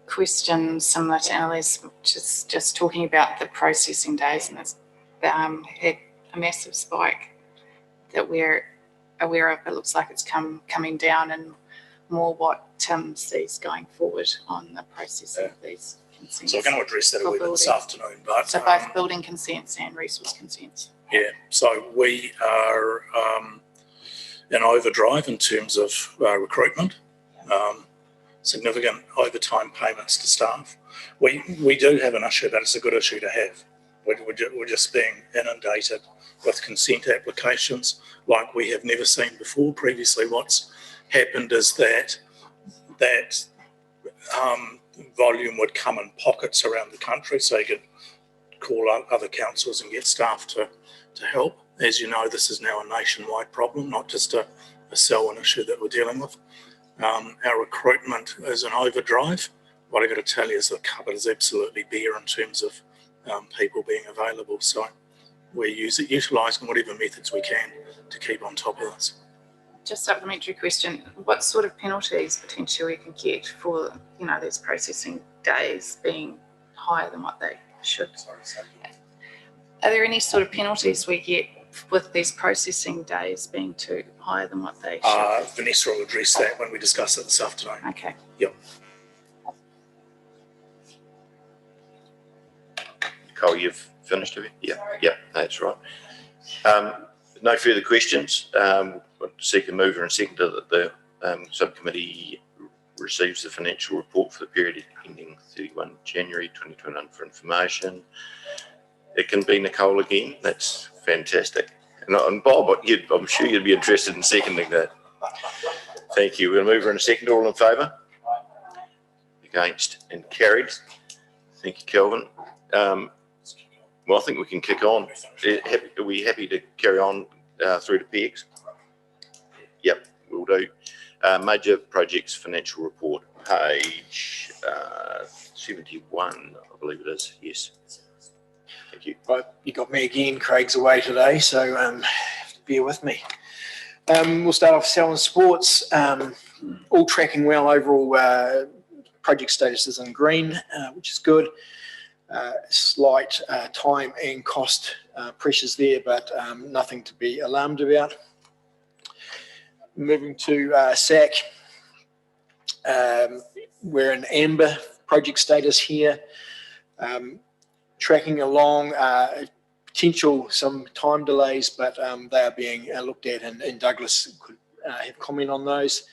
question similar to Annalise, which is just talking about the processing days, and it's had a massive spike that we're aware of. It looks like it's coming down, and more what Tim sees going forward on the processing of these consents. So we're going to address that a wee bit this afternoon. But so both building consents and resource consents. Yeah, so we are in overdrive in terms of recruitment. Significant overtime payments to staff. We do have an issue, but it's a good issue to have. We're just being inundated with consent applications like we have never seen before. Previously, what's happened is that volume would come in pockets around the country, so you could call out other councils and get staff to help. As you know, this is now a nationwide problem, not just a Selwyn issue that we're dealing with. Our recruitment is in overdrive. What I've got to tell you is the cupboard is absolutely bare in terms of people being available. So we're utilising whatever methods we can to keep on top of this. Just supplementary question: what sort of penalties potentially we can get for these processing days being higher than what they should? Are there any sort of penalties we get with these processing days being too higher than what they should? Vanessa will address that when we discuss it this afternoon. Okay. Yep. Cole, you've finished, have you? Yeah, that's right. No further questions. Seek a mover and seconder that the subcommittee receives the financial report for the period ending 31 January 2021 for information. It can be Nicole again. That's fantastic. And Bob, I'm sure you'd be interested in seconding that. Thank you. We're going to move her in a second. All in favour? Against and carried. Thank you, Kelvin. Well, I think we can kick on. Are we happy to carry on through to PX? Yep, we'll do. Major projects financial report, page 71, I believe it is. Yes. Thank you. Right, you got me again. Craig's away today, so bear with me. We'll start off Selwyn Sports. All tracking well overall. Project status is in green, which is good. Slight time and cost pressures there, but nothing to be alarmed about. Moving to SAC, we're in amber project status here. Tracking along, potential some time delays, but they are being looked at, and Douglas could have comment on those.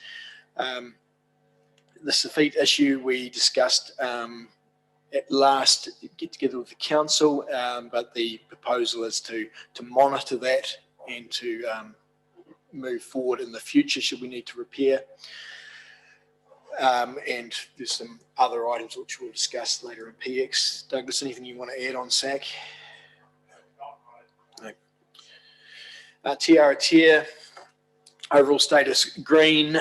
The Safite issue we discussed at last get together with the council, but the proposal is to monitor that and to move forward in the future should we need to repair. And there's some other items which we'll discuss later in PX. Douglas, anything you want to add on SAC? No. Tiara Tier, overall status green.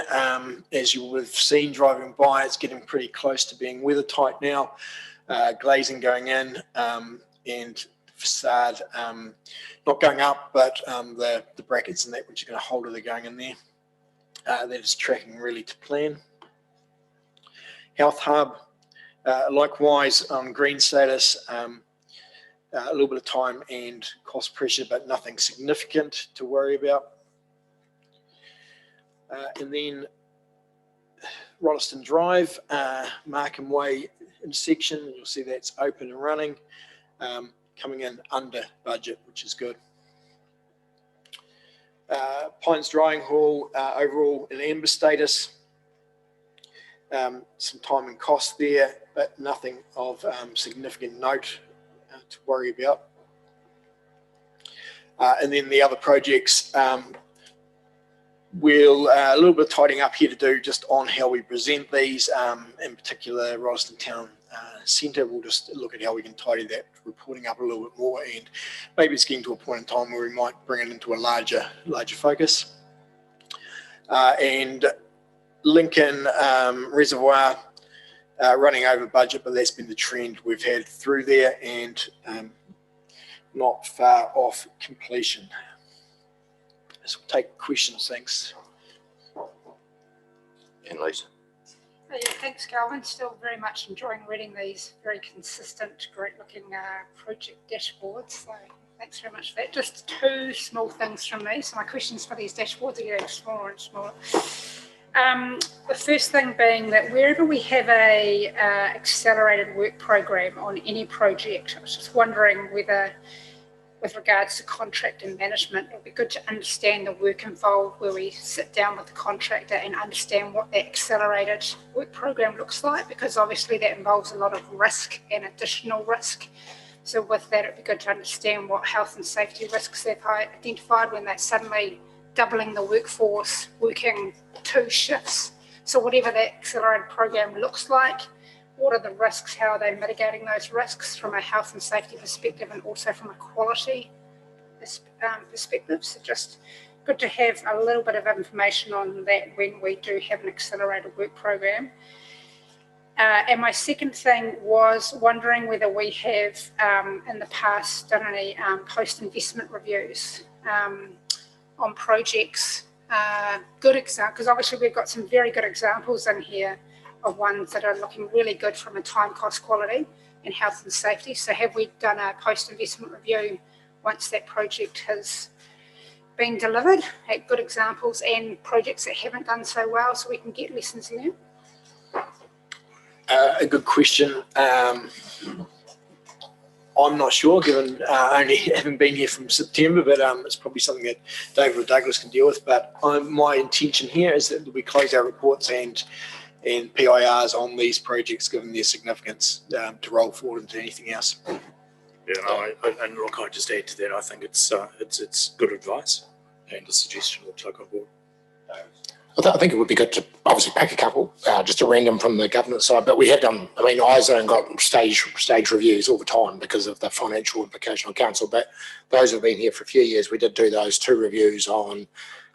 As you would have seen driving by, it's getting pretty close to being weather tight now. Glazing going in and facade not going up, but the brackets and that which are going to hold it are going in there. That is tracking really to plan. Health Hub, likewise on green status, a little bit of time and cost pressure, but nothing significant to worry about. And then Rolleston Drive, Markham Way intersection, you'll see that's open and running, coming in under budget, which is good. Pines Drying Hall, overall in amber status. Some time and cost there, but nothing of significant note to worry about. And then the other projects, we'll a little bit of tidying up here to do just on how we present these, in particular Rolleston Town Centre. We'll just look at how we can tidy that reporting up a little bit more, and maybe it's getting to a point in time where we might bring it into a larger focus. And Lincoln Reservoir running over budget, but that's been the trend we've had through there, and not far off completion. So we'll take questions, thanks. And Lisa. Yeah, thanks, Calvin. Still very much enjoying reading these very consistent, great-looking project dashboards. So thanks very much for that. Just two small things from me. So my questions for these dashboards are getting smaller and smaller. The first thing being that wherever we have a accelerated work program on any project, I was just wondering whether, with regards to contract and management, it would be good to understand the work involved where we sit down with the contractor and understand what that accelerated work program looks like, because obviously that involves a lot of risk and additional risk. So with that, it'd be good to understand what health and safety risks they've identified when they're suddenly doubling the workforce, working 2 shifts. So whatever that accelerated program looks like, what are the risks, how are they mitigating those risks from a health and safety perspective and also from a quality perspective. So just good to have a little bit of information on that when we do have an accelerated work program. And my second thing was wondering whether we have in the past done any post-investment reviews on projects. Good example, because obviously we've got some very good examples in here of ones that are looking really good from a time, cost, quality and health and safety. So have we done a post-investment review once that project has been delivered at good examples and projects that haven't done so well, so we can get lessons learned? A good question. I'm not sure, given only having been here from September, but it's probably something that David or Douglas can deal with. But my intention here is that we close our reports and PIRs on these projects, given their significance, to roll forward into anything else. Yeah, no, and look, I just add to that. I think it's good advice and a suggestion we'll take on board. I think it would be good to obviously pick a couple, just a random from the governance side, but we have done, I mean, ISO got stage reviews all the time because of the financial implication on council, but those who have been here for a few years, we did do those 2 reviews on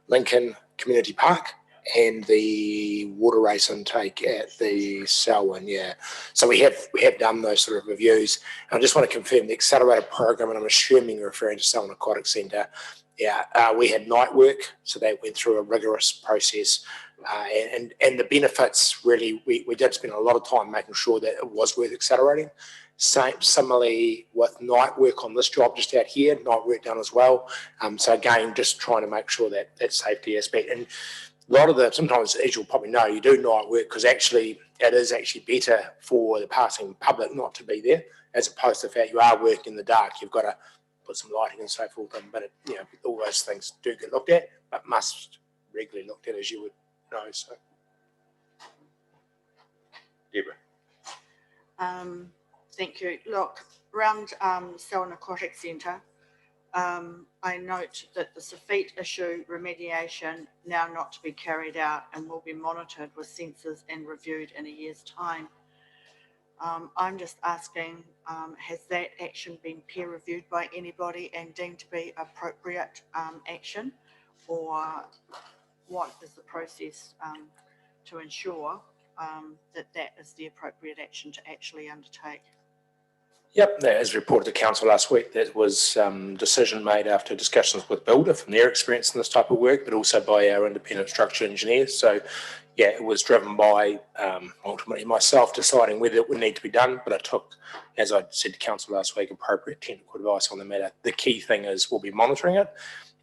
Lincoln Community Park and the water race intake at the Selwyn, yeah. So we have done those sort of reviews. And I just want to confirm the accelerated program, and I'm assuming you're referring to Selwyn Aquatic Centre. Yeah, we had night work, so that went through a rigorous process. And the benefits, really, we did spend a lot of time making sure that it was worth accelerating. Similarly, with night work on this job just out here, night work done as well. So again, just trying to make sure that safety aspect. And a lot of sometimes, as you'll probably know, you do night work because actually it is actually better for the passing public not to be there, as opposed to the fact you are working in the dark. You've got to put some lighting and so forth in, but all those things do get looked at, but must regularly looked at, as you would know. So, Deborah. Thank you. Look, around Selwyn Aquatic Centre, I note that the Safete issue remediation now not to be carried out and will be monitored with sensors and reviewed in a year's time. I'm just asking, has that action been peer reviewed by anybody and deemed to be appropriate action? Or what is the process to ensure that that is the appropriate action to actually undertake? Yep, that as reported to council last week, that was decision made after discussions with Builder from their experience in this type of work, but also by our independent structural engineers. So yeah, it was driven by ultimately myself deciding whether it would need to be done, but I took, as I said to council last week, appropriate technical advice on the matter. The key thing is we'll be monitoring it,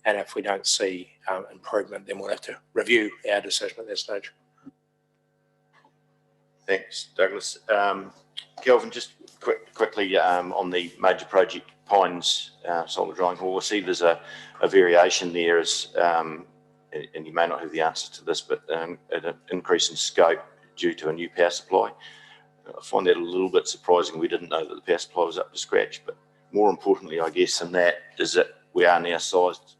and if we don't see improvement, then we'll have to review our decision at that stage. Thanks, Douglas. Kelvin, just quickly on the major project Pines solar drying hall, I see there's a variation there as, and you may not have the answer to this, but an increase in scope due to a new power supply. I find that a little bit surprising. We didn't know that the power supply was up to scratch, but more importantly, I guess, than that is that we are now sized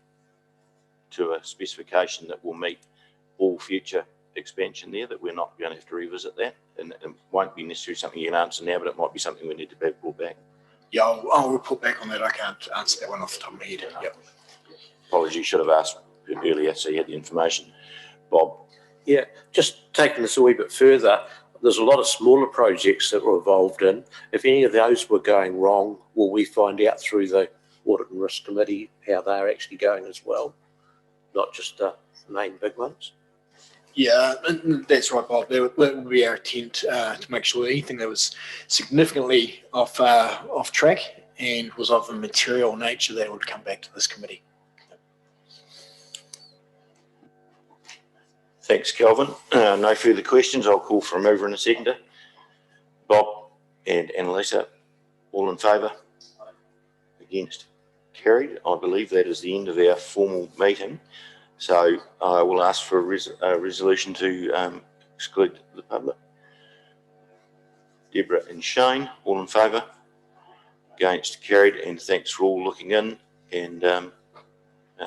to a specification that will meet all future expansion there, that we're not going to have to revisit that, and it won't be necessarily something you can answer now, but it might be something we need to be brought back. Yeah, I'll report back on that. I can't answer that one off the top of my head. Yep. Apologies, should have asked earlier so you had the information. Bob? Yeah, just taking this a wee bit further, there's a lot of smaller projects that we're involved in. If any of those were going wrong, will we find out through the Audit and Risk Committee how they're actually going as well? Not just the main big ones? Yeah, and that's right, Bob. That would be our attempt to make sure that anything that was significantly off track and was of a material nature, that would come back to this committee. Thanks, Kelvin. No further questions. I'll call for a mover and a seconder. Bob and Annalisa, all in favour? Against? Carried. I believe that is the end of our formal meeting. So I will ask for a resolution to exclude the public. Deborah and Shane, all in favour? Against? Carried. And thanks for all looking in, and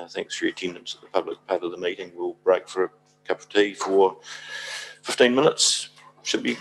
thanks for your attendance at the public part of the meeting. We'll break for a cup of tea for 15 minutes. Should be